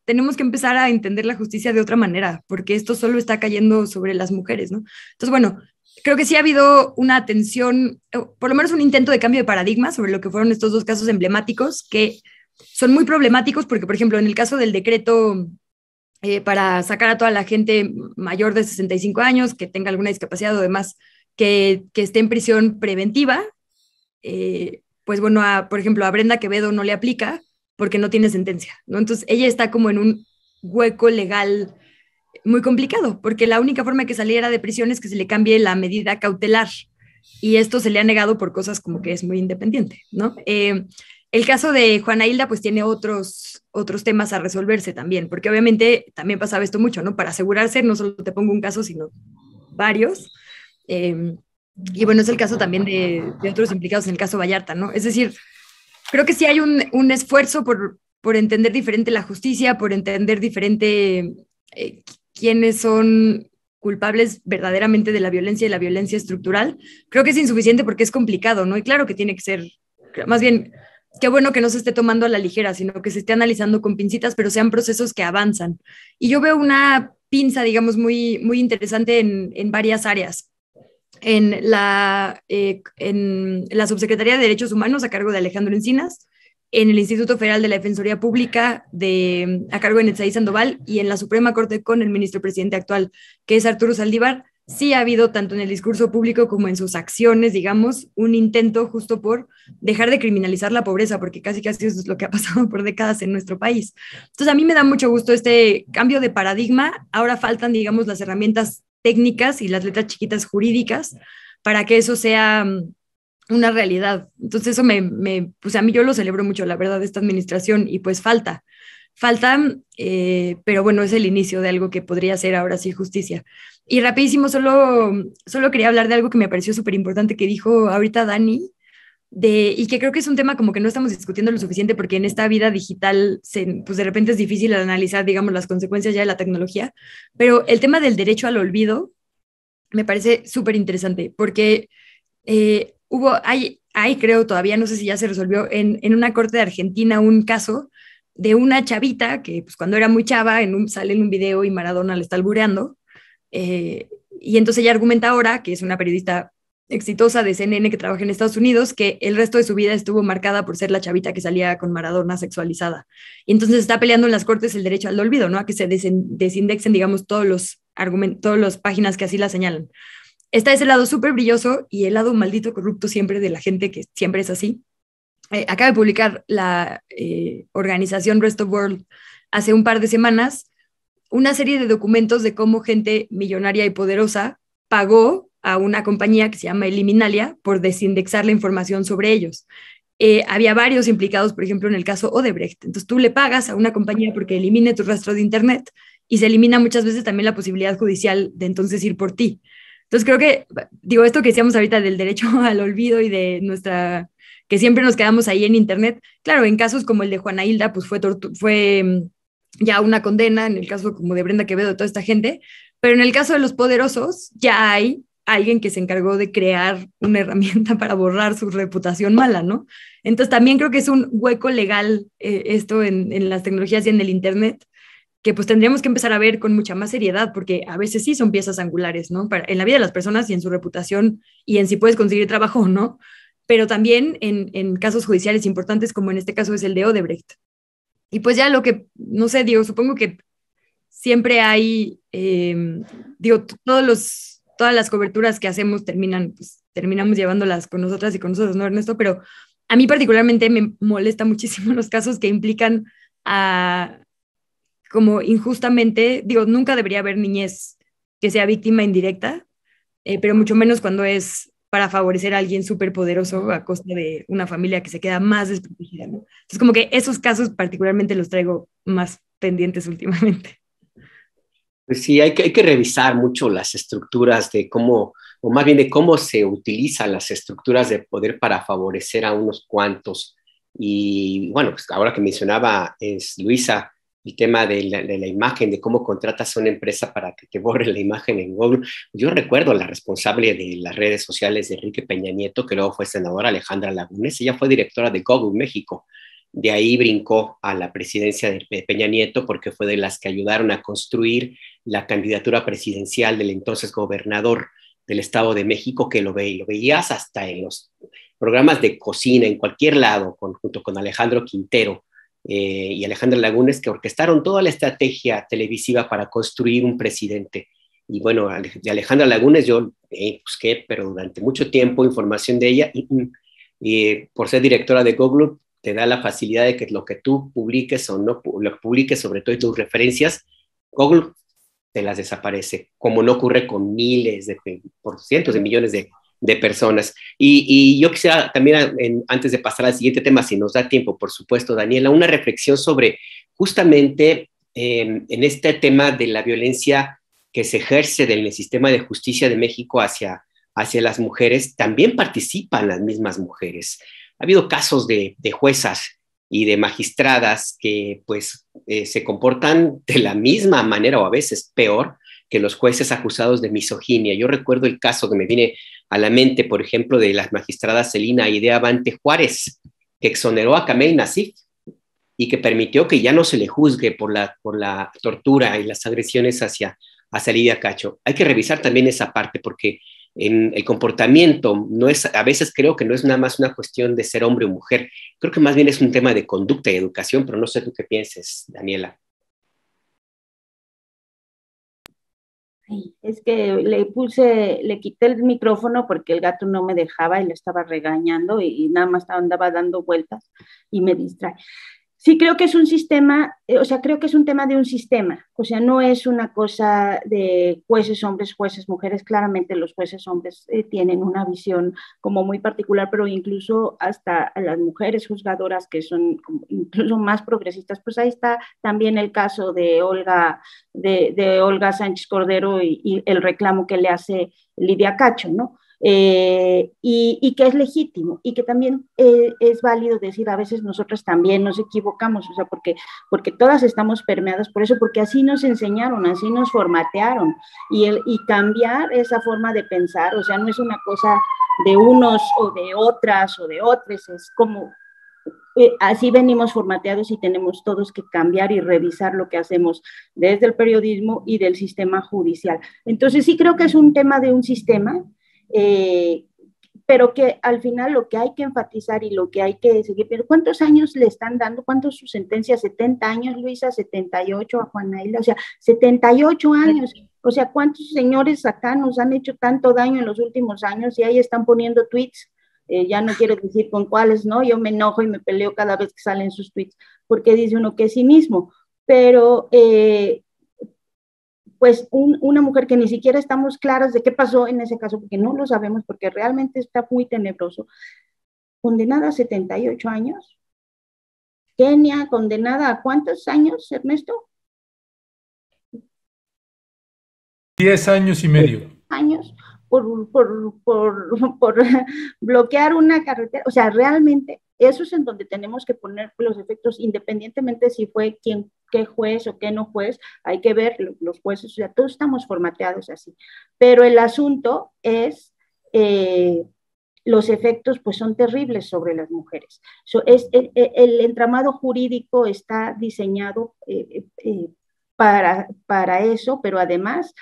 tenemos que empezar a entender la justicia de otra manera, porque esto solo está cayendo sobre las mujeres, ¿no? Entonces, bueno, creo que sí ha habido una atención, por lo menos un intento de cambio de paradigma sobre lo que fueron estos 2 casos emblemáticos, que son muy problemáticos porque, por ejemplo, en el caso del decreto para sacar a toda la gente mayor de 65 años, que tenga alguna discapacidad o demás, que esté en prisión preventiva, pues bueno, por ejemplo, a Brenda Quevedo no le aplica porque no tiene sentencia, ¿no? Entonces ella está como en un hueco legal muy complicado, porque la única forma de que saliera de prisión es que se le cambie la medida cautelar, y esto se le ha negado por cosas como que es muy independiente, ¿no? El caso de Juana Hilda pues tiene otros temas a resolverse también, porque obviamente también pasaba esto mucho, ¿no? Para asegurarse, no solo te pongo un caso, sino varios. Y bueno, es el caso también de otros implicados en el caso Vallarta, ¿no? Es decir, creo que sí hay un esfuerzo por entender diferente la justicia, por entender diferente quiénes son culpables verdaderamente de la violencia y la violencia estructural. Creo que es insuficiente porque es complicado, ¿no? Y claro que tiene que ser, más bien, qué bueno que no se esté tomando a la ligera, sino que se esté analizando con pincitas, pero sean procesos que avanzan. Y yo veo una pinza, digamos, muy, muy interesante en varias áreas. En la Subsecretaría de Derechos Humanos a cargo de Alejandro Encinas, en el Instituto Federal de la Defensoría Pública a cargo de Netzaí Sandoval, y en la Suprema Corte con el ministro presidente actual, que es Arturo Saldívar. Sí ha habido, tanto en el discurso público como en sus acciones, digamos, un intento justo por dejar de criminalizar la pobreza, porque casi eso es lo que ha pasado por décadas en nuestro país. Entonces, a mí me da mucho gusto este cambio de paradigma. Ahora faltan, digamos, las herramientas técnicas y las letras chiquitas jurídicas para que eso sea una realidad. Entonces eso pues a mí yo lo celebro mucho, la verdad, de esta administración, y pues falta, pero bueno, es el inicio de algo que podría ser ahora sí justicia. Y rapidísimo, solo quería hablar de algo que me pareció súper importante que dijo ahorita Dani, y que creo que es un tema como que no estamos discutiendo lo suficiente, porque en esta vida digital pues de repente es difícil analizar, digamos, las consecuencias ya de la tecnología, pero el tema del derecho al olvido me parece súper interesante, porque hay creo todavía, no sé si ya se resolvió, en una corte de Argentina un caso de una chavita que pues cuando era muy chava sale en un video y Maradona le está albureando, y entonces ella argumenta ahora, que es una periodista exitosa de CNN que trabaja en Estados Unidos, que el resto de su vida estuvo marcada por ser la chavita que salía con Maradona sexualizada. Y entonces está peleando en las cortes el derecho al olvido, ¿no? A que se desindexen, digamos, todos los argumentos, todas las páginas que así la señalan. Está ese lado súper brilloso y el lado maldito corrupto siempre de la gente que siempre es así. Acaba de publicar la organización Rest of World hace un par de semanas una serie de documentos de cómo gente millonaria y poderosa pagó a una compañía que se llama Eliminalia por desindexar la información sobre ellos. Había varios implicados, por ejemplo, en el caso Odebrecht. Entonces tú le pagas a una compañía porque elimine tu rastro de Internet y se elimina muchas veces también la posibilidad judicial de entonces ir por ti. Entonces creo que, digo, esto que decíamos ahorita del derecho al olvido y de nuestra, que siempre nos quedamos ahí en Internet, claro, en casos como el de Juana Hilda, pues fue ya una condena, en el caso como de Brenda Quevedo, de toda esta gente, pero en el caso de los poderosos ya hay alguien que se encargó de crear una herramienta para borrar su reputación mala, ¿no? Entonces también creo que es un hueco legal esto en las tecnologías y en el Internet, que pues tendríamos que empezar a ver con mucha más seriedad, porque a veces sí son piezas angulares, ¿no? En la vida de las personas y en su reputación y en si puedes conseguir trabajo o no, pero también en casos judiciales importantes como en este caso es el de Odebrecht. Y pues ya lo que, no sé, digo, supongo que siempre hay, digo, todas las coberturas que hacemos terminamos llevándolas con nosotras y con nosotros, ¿no, Ernesto? Pero a mí particularmente me molesta muchísimo los casos que implican a, como injustamente, digo, nunca debería haber niñez que sea víctima indirecta, pero mucho menos cuando es para favorecer a alguien súper poderoso a costa de una familia que se queda más desprotegida, ¿no? Entonces, como que esos casos particularmente los traigo más pendientes últimamente. Pues sí, hay que revisar mucho las estructuras de cómo, o más bien de cómo se utilizan las estructuras de poder para favorecer a unos cuantos. Y bueno, pues ahora que mencionaba Luisa, el tema de la imagen, de cómo contratas a una empresa para que te borre la imagen en Google. Yo recuerdo la responsable de las redes sociales de Enrique Peña Nieto, que luego fue senadora, Alejandra Lagunes. Ella fue directora de Google México. De ahí brincó a la presidencia de Peña Nieto porque fue de las que ayudaron a construir la candidatura presidencial del entonces gobernador del Estado de México, que lo veías hasta en los programas de cocina, en cualquier lado, junto con Alejandro Quintero y Alejandra Lagunes, que orquestaron toda la estrategia televisiva para construir un presidente. Y bueno, de Alejandra Lagunes yo busqué, pero durante mucho tiempo, información de ella, y por ser directora de Google, te da la facilidad de que lo que tú publiques o no lo publiques, sobre todo tus referencias, Google te las desaparece, como no ocurre con miles, por cientos de millones de personas. Y yo quisiera también, antes de pasar al siguiente tema, si nos da tiempo, por supuesto, Daniela, una reflexión sobre justamente en este tema de la violencia que se ejerce en el sistema de justicia de México hacia las mujeres. También participan las mismas mujeres. Ha habido casos de juezas y de magistradas que pues se comportan de la misma manera o a veces peor que los jueces acusados de misoginia. Yo recuerdo el caso que me viene a la mente, por ejemplo, de la magistrada Celina Aidea Bante Juárez, que exoneró a Kamel Nasif y que permitió que ya no se le juzgue por la tortura y las agresiones hacia Lidia Cacho. Hay que revisar también esa parte porque en el comportamiento a veces creo que no es nada más una cuestión de ser hombre o mujer, creo que más bien es un tema de conducta y educación, pero no sé tú qué pienses, Daniela. Es que le quité el micrófono porque el gato no me dejaba y le estaba regañando y nada más andaba dando vueltas y me distrae. Sí, creo que es un sistema, creo que es un tema de un sistema, no es una cosa de jueces hombres, jueces mujeres. Claramente los jueces hombres tienen una visión como muy particular, pero incluso hasta las mujeres juzgadoras que son incluso más progresistas, pues ahí está también el caso de Olga Sánchez Cordero y el reclamo que le hace Lidia Cacho, ¿no? Y que es legítimo y que también es válido decir, a veces nosotros también nos equivocamos, porque todas estamos permeadas por eso, porque así nos enseñaron, así nos formatearon, y cambiar esa forma de pensar, no es una cosa de unos o de otras o de otros, es como así venimos formateados y tenemos todos que cambiar y revisar lo que hacemos desde el periodismo y del sistema judicial. Entonces sí creo que es un tema de un sistema. pero que al final lo que hay que enfatizar y lo que hay que seguir, pero ¿cuántos años le están dando? ¿Cuántos su sentencia? 70 años, Luisa, 78 a Juana Hilda, o sea, 78 años. O sea, ¿cuántos señores acá nos han hecho tanto daño en los últimos años y ahí están poniendo tweets? Ya no quiero decir con cuáles, ¿no? Yo me enojo y me peleo cada vez que salen sus tweets, porque dice uno que es cinismo, pero pues una mujer que ni siquiera estamos claras de qué pasó en ese caso, porque no lo sabemos, porque realmente está muy tenebroso, condenada a 78 años. Kenia, condenada a ¿cuántos años, Ernesto? 10 años y medio. Años por bloquear una carretera. O sea, realmente eso es en donde tenemos que poner los efectos, independientemente si fue qué juez o qué no juez, hay que ver los jueces, o sea, todos estamos formateados así. Pero el asunto es, los efectos pues son terribles sobre las mujeres. El entramado jurídico está diseñado para eso, pero además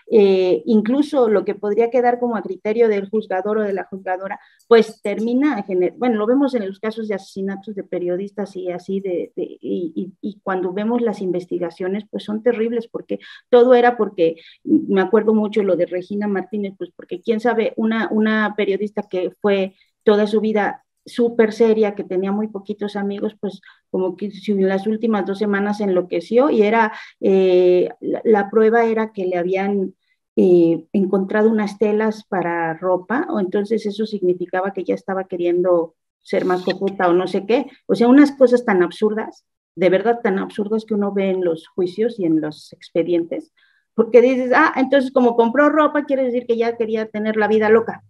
incluso lo que podría quedar como a criterio del juzgador o de la juzgadora, pues termina, bueno, lo vemos en los casos de asesinatos de periodistas y así, y cuando vemos las investigaciones, pues son terribles, porque todo era porque, me acuerdo mucho lo de Regina Martínez, pues porque quién sabe, una periodista que fue toda su vida súper seria, que tenía muy poquitos amigos, pues como que en las últimas 2 semanas enloqueció y era, la prueba era que le habían encontrado unas telas para ropa, o entonces eso significaba que ya estaba queriendo ser más coqueta o no sé qué, o sea, unas cosas tan absurdas, de verdad tan absurdas que uno ve en los juicios y en los expedientes, porque dices, entonces como compró ropa quiere decir que ya quería tener la vida loca,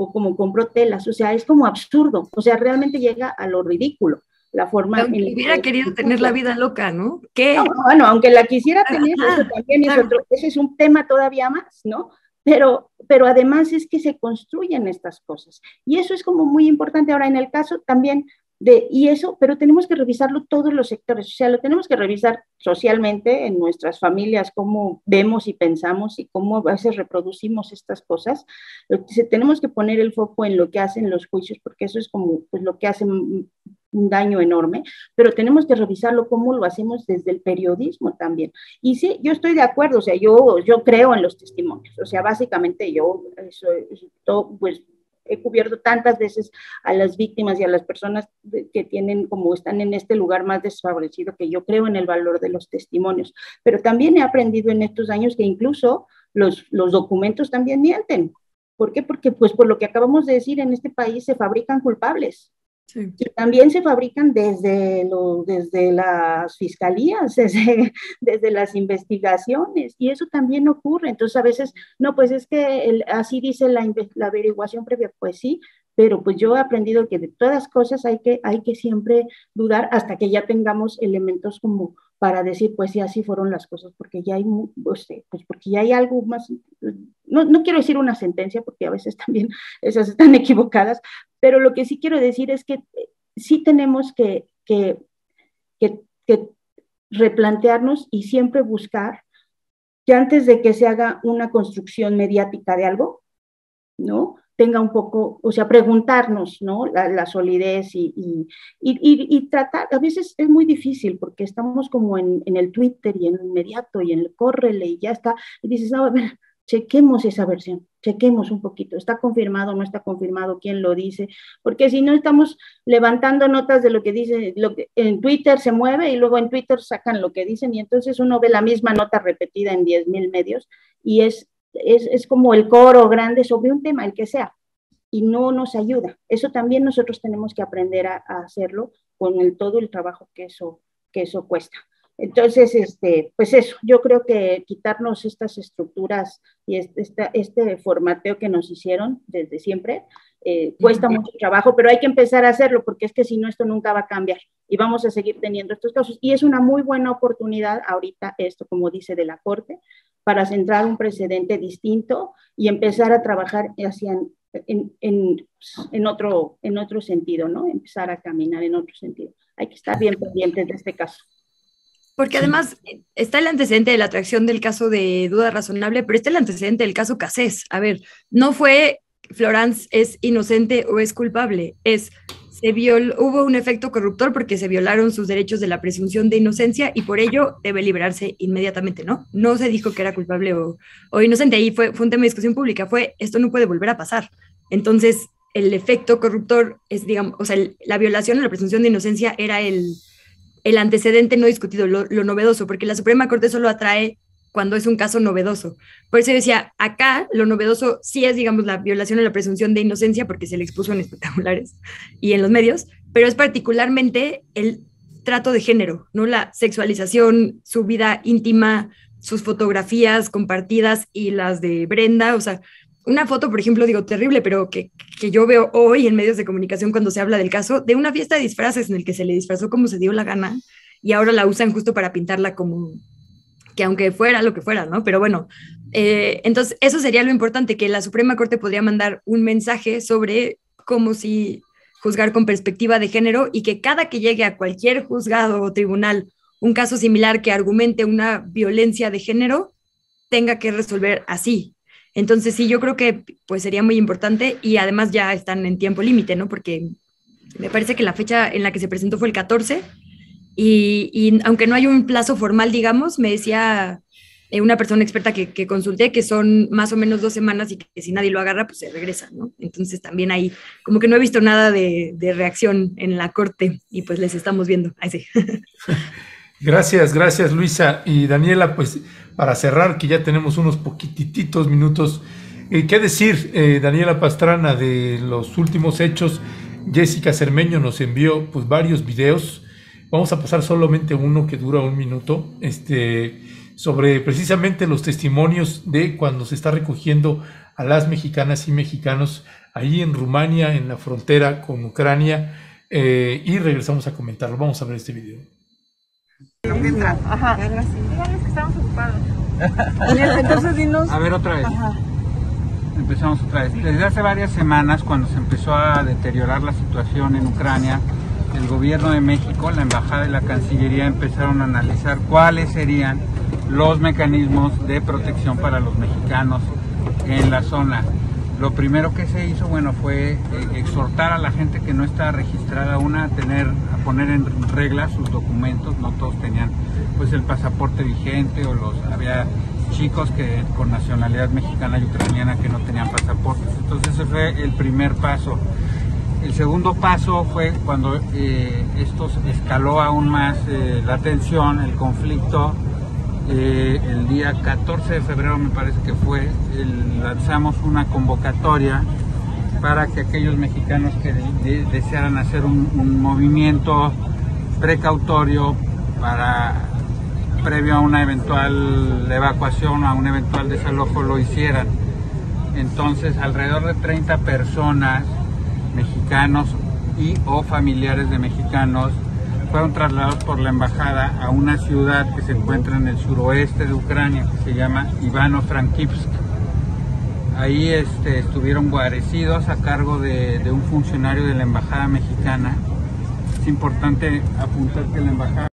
o como compró telas, o sea, es como absurdo, o sea, realmente llega a lo ridículo, la forma aunque en hubiera querido tener la vida loca, ¿no? ¿Qué? No, bueno, aunque la quisiera tener, eso también es otro, ese es un tema todavía más, ¿no? Pero además es que se construyen estas cosas, y eso es como muy importante ahora en el caso también y eso, pero tenemos que revisarlo todos los sectores, o sea, lo tenemos que revisar socialmente en nuestras familias, cómo vemos y pensamos y cómo a veces reproducimos estas cosas. Tenemos que poner el foco en lo que hacen los juicios, porque eso es como pues, lo que hace un daño enorme, pero tenemos que revisarlo cómo lo hacemos desde el periodismo también. Y sí, yo estoy de acuerdo, o sea, yo creo en los testimonios, o sea, básicamente yo, pues, he cubierto tantas veces a las víctimas y a las personas que tienen, como están en este lugar más desfavorecido, que yo creo en el valor de los testimonios, pero también he aprendido en estos años que incluso los documentos también mienten. ¿Por qué? Porque pues por lo que acabamos de decir, en este país se fabrican culpables. Sí. Y también se fabrican desde las fiscalías, desde las investigaciones, y eso también ocurre. Entonces a veces, no, pues es que así dice la averiguación previa, pues sí, pero pues yo he aprendido que de todas cosas hay que siempre dudar hasta que ya tengamos elementos como para decir, pues sí, así fueron las cosas, porque ya hay, pues porque ya hay algo más, no quiero decir una sentencia, porque a veces también esas están equivocadas, pero lo que sí quiero decir es que sí tenemos que replantearnos y siempre buscar que antes de que se haga una construcción mediática de algo, ¿no? Tenga un poco, o sea, preguntarnos, ¿no? La solidez y tratar, a veces es muy difícil porque estamos como en el Twitter y en el inmediato y en el córrele y ya está, y dices, no, a ver, chequemos esa versión, chequemos un poquito, ¿está confirmado o no está confirmado? ¿Quién lo dice? Porque si no estamos levantando notas de lo que dice, en Twitter se mueve y luego en Twitter sacan lo que dicen y entonces uno ve la misma nota repetida en 10,000 medios y es como el coro grande sobre un tema, el que sea, y no nos ayuda. Eso también nosotros tenemos que aprender a hacerlo con todo el trabajo que eso cuesta. Entonces, pues eso, yo creo que quitarnos estas estructuras y este formateo que nos hicieron desde siempre, cuesta mucho trabajo, pero hay que empezar a hacerlo porque es que si no esto nunca va a cambiar y vamos a seguir teniendo estos casos. Y es una muy buena oportunidad ahorita esto, como dice, de la Corte, para centrar un precedente distinto y empezar a trabajar en otro sentido, ¿no? Empezar a caminar en otro sentido. Hay que estar bien pendientes de este caso. Porque además está el antecedente de la atracción del caso de duda razonable, pero está el antecedente del caso Cassés. A ver, no fue Florence es inocente o es culpable, hubo un efecto corruptor porque se violaron sus derechos de la presunción de inocencia y por ello debe liberarse inmediatamente, ¿no? No se dijo que era culpable o inocente, ahí fue un tema de discusión pública, esto no puede volver a pasar. Entonces, el efecto corruptor es, digamos, o sea, la violación a la presunción de inocencia era el antecedente no discutido, lo novedoso, porque la Suprema Corte solo atrae cuando es un caso novedoso. Por eso decía, acá lo novedoso sí es, digamos, la violación a la presunción de inocencia, porque se le expuso en espectaculares y en los medios, pero es particularmente el trato de género, ¿no? La sexualización, su vida íntima, sus fotografías compartidas y las de Brenda, o sea, una foto, por ejemplo, digo, terrible, pero que yo veo hoy en medios de comunicación cuando se habla del caso, de una fiesta de disfraces en el que se le disfrazó como se dio la gana y ahora la usan justo para pintarla como que aunque fuera lo que fuera, ¿no? Pero bueno, entonces eso sería lo importante, que la Suprema Corte podría mandar un mensaje sobre cómo si juzgar con perspectiva de género y que cada que llegue a cualquier juzgado o tribunal un caso similar que argumente una violencia de género, tenga que resolver así. Entonces sí, yo creo que pues sería muy importante y además ya están en tiempo límite, ¿no? Porque me parece que la fecha en la que se presentó fue el 14 y aunque no hay un plazo formal, digamos, me decía una persona experta que consulté que son más o menos 2 semanas y que si nadie lo agarra, pues se regresa, ¿no? Entonces también ahí, como que no he visto nada de reacción en la corte y pues les estamos viendo. Ahí sí. Gracias Luisa. Y Daniela, pues para cerrar, que ya tenemos unos poquititos minutos, ¿qué decir, Daniela Pastrana, de los últimos hechos? Jessica Cermeño nos envió pues varios videos. Vamos a pasar solamente uno que dura 1 minuto, sobre precisamente los testimonios de cuando se está recogiendo a las mexicanas y mexicanos ahí en Rumania, en la frontera con Ucrania, y regresamos a comentarlo. Vamos a ver este video. Ajá. Díganles que estamos ocupados. Entonces dinos. A ver, otra vez. Ajá. Empezamos otra vez. Desde hace varias semanas, cuando se empezó a deteriorar la situación en Ucrania, el gobierno de México, la embajada y la Cancillería empezaron a analizar cuáles serían los mecanismos de protección para los mexicanos en la zona. Lo primero que se hizo, bueno, fue exhortar a la gente que no está registrada a poner en regla sus documentos. No todos tenían pues el pasaporte vigente había chicos con nacionalidad mexicana y ucraniana que no tenían pasaportes. Entonces ese fue el primer paso. El segundo paso fue cuando esto escaló aún más la tensión, el conflicto. El día 14 de febrero me parece que fue, lanzamos una convocatoria para que aquellos mexicanos que desearan hacer un movimiento precautorio previo a una eventual evacuación, a un eventual desalojo, lo hicieran. Entonces alrededor de 30 personas, mexicanos o familiares de mexicanos, fueron trasladados por la embajada a una ciudad que se encuentra en el suroeste de Ucrania, que se llama Ivano-Frankivsk. Ahí estuvieron guarecidos a cargo de un funcionario de la embajada mexicana. Es importante apuntar que la embajada...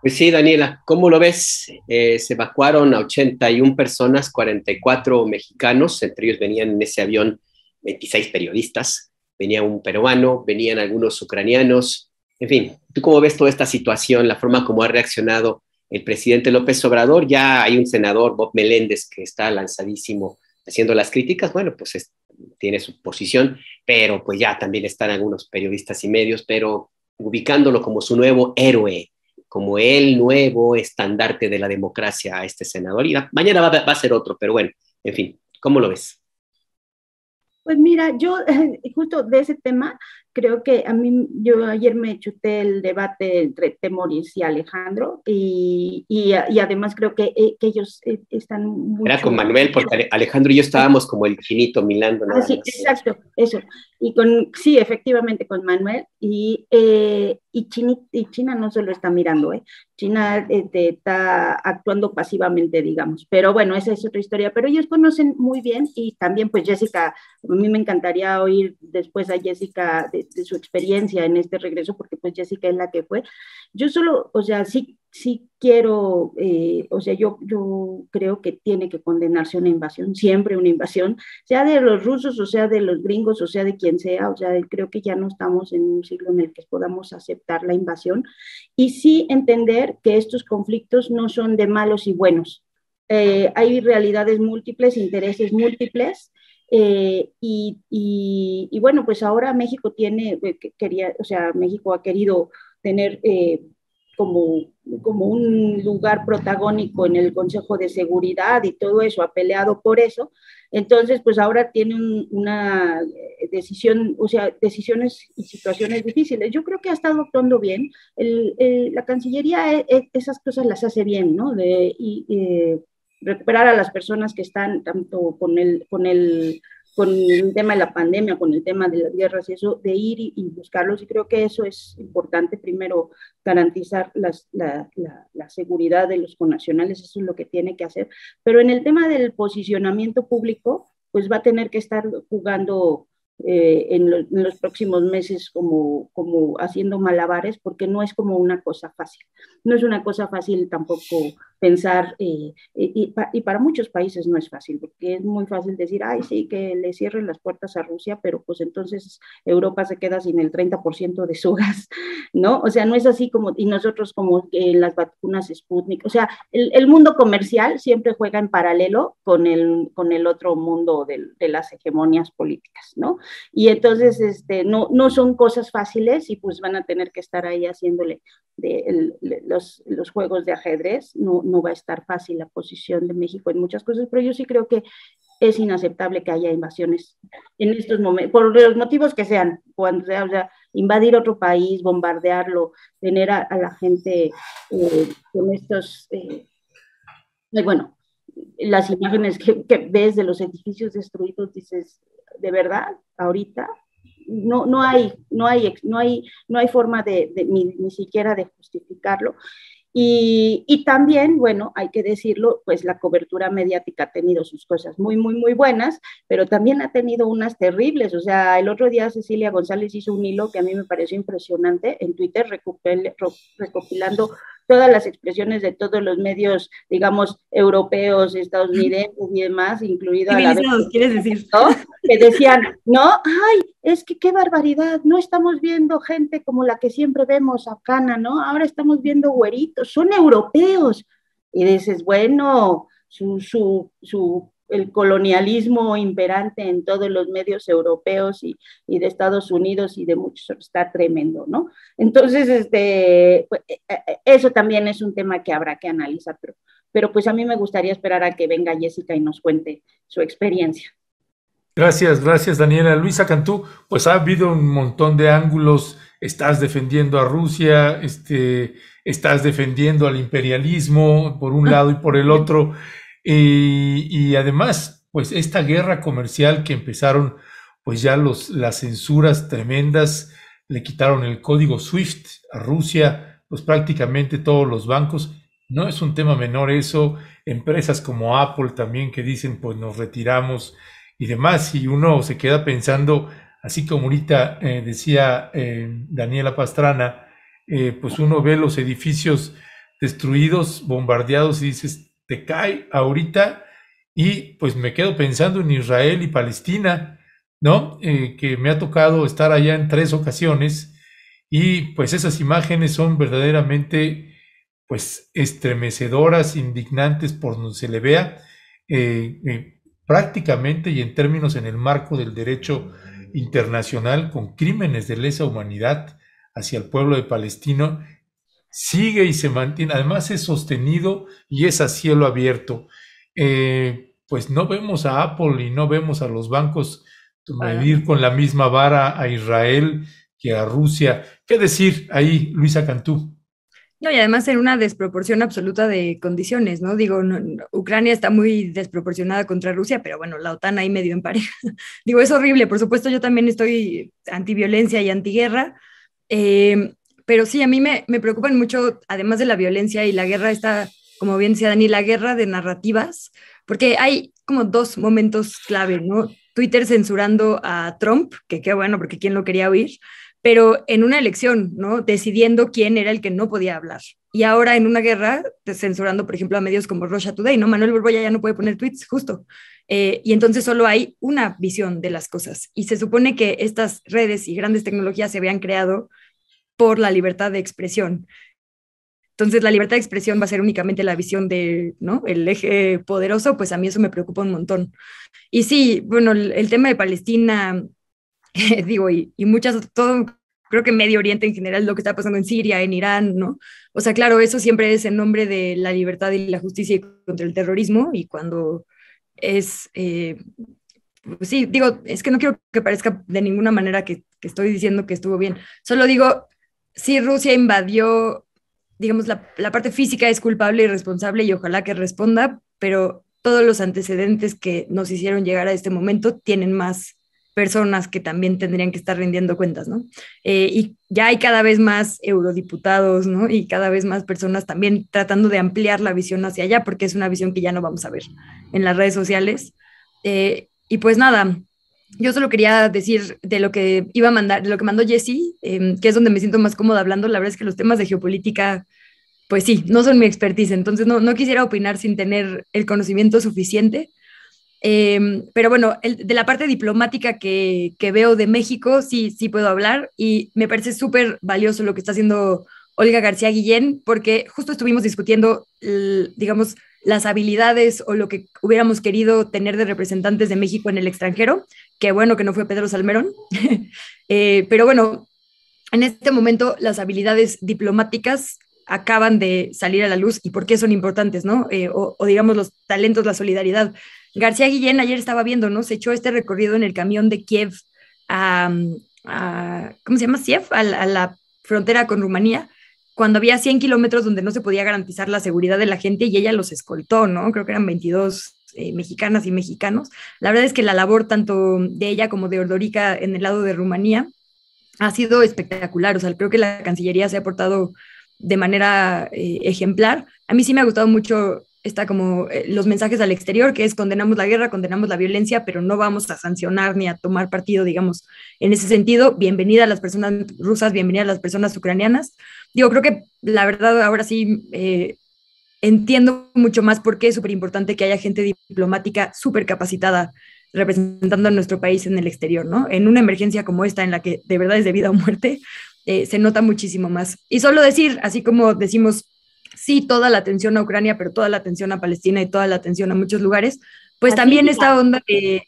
Pues sí, Daniela, ¿cómo lo ves? Se evacuaron a 81 personas, 44 mexicanos, entre ellos venían en ese avión 26 periodistas. Venía un peruano, venían algunos ucranianos, en fin, ¿tú cómo ves toda esta situación, la forma como ha reaccionado el presidente López Obrador? Ya hay un senador, Bob Meléndez, que está lanzadísimo haciendo las críticas, bueno, pues tiene su posición, pero pues ya también están algunos periodistas y medios, pero ubicándolo como su nuevo héroe, como el nuevo estandarte de la democracia a este senador, y mañana va a ser otro, pero bueno, en fin, ¿cómo lo ves? Pues mira, yo justo de ese tema, creo que yo ayer me chuté el debate entre Temoris y Alejandro y además creo que ellos están mucho... Era con Manuel, porque Alejandro y yo estábamos como el chinito milando. Nada sí, más. Exacto, eso. Y sí, efectivamente con Manuel y China no solo está mirando, China está actuando pasivamente, digamos, pero bueno, esa es otra historia, pero ellos conocen muy bien y también pues Jessica, a mí me encantaría oír después a Jessica de su experiencia en este regreso, porque pues Jessica es la que fue. Yo solo, o sea, sí quiero, o sea, yo creo que tiene que condenarse una invasión, siempre una invasión, sea de los rusos, o sea de los gringos, o sea de quien sea, o sea, creo que ya no estamos en un siglo en el que podamos aceptar la invasión, y sí entender que estos conflictos no son de malos y buenos. Hay realidades múltiples, intereses múltiples, y bueno, pues ahora México tiene, o sea, México ha querido tener como un lugar protagónico en el Consejo de Seguridad y todo eso, ha peleado por eso. Entonces, pues ahora tiene una decisión, o sea, decisiones y situaciones difíciles. Yo creo que ha estado actuando bien. La Cancillería esas cosas las hace bien, ¿no? Recuperar a las personas que están tanto con el tema de la pandemia, con el tema de las guerras y eso, de ir y buscarlos, y creo que eso es importante. Primero, garantizar la seguridad de los connacionales, eso es lo que tiene que hacer, pero en el tema del posicionamiento público, pues va a tener que estar jugando en los próximos meses como haciendo malabares, porque no es como una cosa fácil. No es una cosa fácil tampoco pensar, y para muchos países no es fácil, porque es muy fácil decir, ay, sí, que le cierren las puertas a Rusia, pero pues entonces Europa se queda sin el 30% de su gas, ¿no? O sea, no es así como, y nosotros como las vacunas Sputnik, o sea, el mundo comercial siempre juega en paralelo con el otro mundo de las hegemonias políticas, ¿no? Y entonces no son cosas fáciles, y pues van a tener que estar ahí haciéndole los juegos de ajedrez. No va a estar fácil la posición de México en muchas cosas, pero yo sí creo que es inaceptable que haya invasiones en estos momentos, por los motivos que sean, cuando sea, o sea, invadir otro país, bombardearlo, tener a la gente con estos, bueno, las imágenes que ves de los edificios destruidos, dices, ¿de verdad? ¿Ahorita? No hay forma ni siquiera de justificarlo. Y también, bueno, hay que decirlo, pues la cobertura mediática ha tenido sus cosas muy, muy, muy buenas, pero también ha tenido unas terribles. O sea, el otro día Cecilia González hizo un hilo que a mí me pareció impresionante en Twitter, recopilando todas las expresiones de todos los medios, digamos, europeos, estadounidenses y demás, incluido a la vez, ¿quieres decir? ¿no? Que decían, no, ay, es que qué barbaridad, no estamos viendo gente como la que siempre vemos acá, ¿no? Ahora estamos viendo güeritos, son europeos. Y dices, bueno, el colonialismo imperante en todos los medios europeos y de Estados Unidos y de muchos está tremendo, ¿no? Entonces, pues, eso también es un tema que habrá que analizar, pero pues a mí me gustaría esperar a que venga Jessica y nos cuente su experiencia. Gracias, Daniela. Luisa Cantú, pues ha habido un montón de ángulos. Estás defendiendo a Rusia, estás defendiendo al imperialismo por un lado y por el otro, y además, pues esta guerra comercial que empezaron, pues ya las censuras tremendas, le quitaron el código SWIFT a Rusia, pues prácticamente todos los bancos. No es un tema menor eso. Empresas como Apple también que dicen, pues nos retiramos y demás, y uno se queda pensando, así como ahorita decía Daniela Pastrana, pues uno ve los edificios destruidos, bombardeados, y dices, te cae ahorita, y pues me quedo pensando en Israel y Palestina, ¿no? Que me ha tocado estar allá en 3 ocasiones, y pues esas imágenes son verdaderamente, pues, estremecedoras, indignantes por donde se le vea, prácticamente, y en términos en el marco del derecho internacional, con crímenes de lesa humanidad hacia el pueblo de Palestina, sigue y se mantiene. Además es sostenido y es a cielo abierto. Pues no vemos a Apple y no vemos a los bancos medir con la misma vara a Israel que a Rusia. ¿Qué decir ahí, Luisa Cantú? No, y además en una desproporción absoluta de condiciones, ¿no? Digo, Ucrania está muy desproporcionada contra Rusia, pero bueno, la OTAN ahí medio en pareja. Digo, es horrible, por supuesto yo también estoy antiviolencia y antiguerra, pero sí, a mí me preocupan mucho, además de la violencia y la guerra, está, como bien decía Dani, la guerra de narrativas, porque hay como 2 momentos clave, ¿no? Twitter censurando a Trump, que qué bueno, porque quién lo quería oír, pero en una elección, ¿no? Decidiendo quién era el que no podía hablar. Y ahora en una guerra, censurando, por ejemplo, a medios como Russia Today, ¿no? Manuel Borbolla ya no puede poner tweets, justo. Y entonces solo hay una visión de las cosas. Y se supone que estas redes y grandes tecnologías se habían creado por la libertad de expresión. Entonces, la libertad de expresión va a ser únicamente la visión de, ¿no? El eje poderoso, pues a mí eso me preocupa un montón. Y sí, bueno, el tema de Palestina, digo, y muchas, todo, creo que Medio Oriente en general, lo que está pasando en Siria, en Irán, ¿no? O sea, claro, eso siempre es en nombre de la libertad y la justicia y contra el terrorismo, y cuando es, pues sí, digo, es que no quiero que parezca de ninguna manera que estoy diciendo que estuvo bien, solo digo, sí, Rusia invadió, digamos, la parte física es culpable y responsable y ojalá que responda, pero todos los antecedentes que nos hicieron llegar a este momento tienen más personas que también tendrían que estar rindiendo cuentas, ¿no? Y ya hay cada vez más eurodiputados, ¿no? Y cada vez más personas también tratando de ampliar la visión hacia allá, porque es una visión que ya no vamos a ver en las redes sociales. Y pues nada, yo solo quería decir de lo que iba a mandar, de lo que mandó Jessie, que es donde me siento más cómoda hablando. La verdad es que los temas de geopolítica, pues sí, no son mi expertise, entonces no quisiera opinar sin tener el conocimiento suficiente. Pero bueno, de la parte diplomática que veo de México, sí puedo hablar y me parece súper valioso lo que está haciendo Olga García Guillén, porque justo estuvimos discutiendo, digamos, las habilidades o lo que hubiéramos querido tener de representantes de México en el extranjero, que bueno que no fue Pedro Salmerón, pero bueno, en este momento las habilidades diplomáticas acaban de salir a la luz y por qué son importantes, ¿no? O digamos los talentos, la solidaridad. García Guillén ayer estaba viendo, ¿no? Se echó este recorrido en el camión de Kiev a ¿cómo se llama? Kiev, a la frontera con Rumanía, cuando había 100 kilómetros donde no se podía garantizar la seguridad de la gente y ella los escoltó, ¿no? Creo que eran 22 mexicanas y mexicanos. La verdad es que la labor tanto de ella como de Ordorica en el lado de Rumanía ha sido espectacular. O sea, creo que la Cancillería se ha portado de manera ejemplar. A mí sí me ha gustado mucho los mensajes al exterior, que es condenamos la guerra, condenamos la violencia, pero no vamos a sancionar ni a tomar partido, digamos, en ese sentido. Bienvenida a las personas rusas, bienvenida a las personas ucranianas. Digo, creo que la verdad ahora sí entiendo mucho más por qué es súper importante que haya gente diplomática súper capacitada representando a nuestro país en el exterior, ¿no? En una emergencia como esta, en la que de verdad es de vida o muerte, se nota muchísimo más. Y solo decir, así como decimos, sí, toda la atención a Ucrania, pero toda la atención a Palestina y toda la atención a muchos lugares, pues a también Siria. Esta onda de...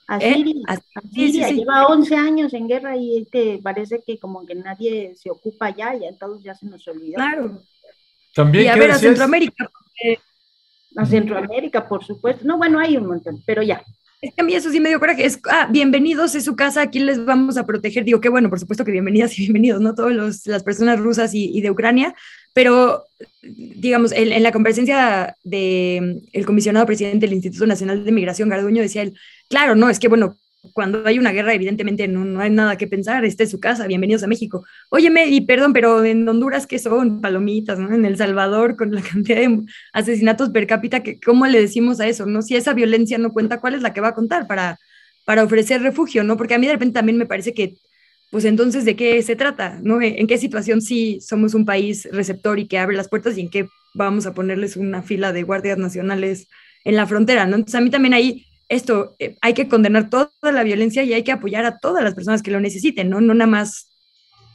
A Siria, sí. Lleva 11 años en guerra y parece que como que nadie se ocupa ya todos ya se nos olvidó. Claro. También, y a ver, a Centroamérica. A Centroamérica, por supuesto. No, bueno, hay un montón, pero ya. Es que a mí eso sí me dio coraje. Bienvenidos, es su casa, aquí les vamos a proteger. Digo, qué bueno, por supuesto que bienvenidas y bienvenidos, ¿no? Todas las personas rusas y de Ucrania, pero, digamos, en la comparecencia del comisionado presidente del Instituto Nacional de Migración, Garduño, decía él, claro, no, es que, bueno, cuando hay una guerra, evidentemente no hay nada que pensar, esta es su casa, bienvenidos a México. Óyeme, y perdón, pero en Honduras, ¿qué son? Palomitas, ¿no? En El Salvador, con la cantidad de asesinatos per cápita, ¿cómo le decimos a eso, no? Si esa violencia no cuenta, ¿cuál es la que va a contar para ofrecer refugio, no? Porque a mí de repente también me parece que, pues entonces, ¿de qué se trata, no? ¿En qué situación sí somos un país receptor y que abre las puertas y en qué vamos a ponerles una fila de guardias nacionales en la frontera, ¿no? Entonces a mí también ahí hay que condenar toda la violencia y hay que apoyar a todas las personas que lo necesiten, ¿no? No nada más,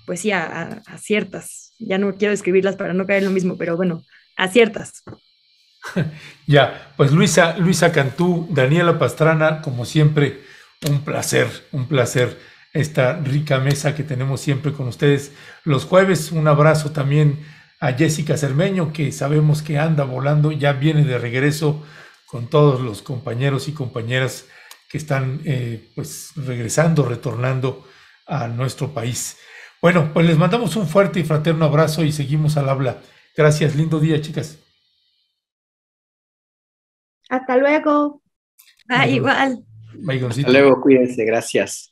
pues sí, a ciertas. Ya no quiero describirlas para no caer en lo mismo, pero bueno, a ciertas. Ya, pues Luisa Cantú, Daniela Pastrana, como siempre, un placer esta rica mesa que tenemos siempre con ustedes los jueves. Un abrazo también a Jessica Cermeño, que sabemos que anda volando, ya viene de regreso con todos los compañeros y compañeras que están pues retornando a nuestro país. Bueno, pues les mandamos un fuerte y fraterno abrazo y seguimos al habla. Gracias, lindo día, chicas. Hasta luego. Igual. Bye, hasta luego, cuídense, gracias.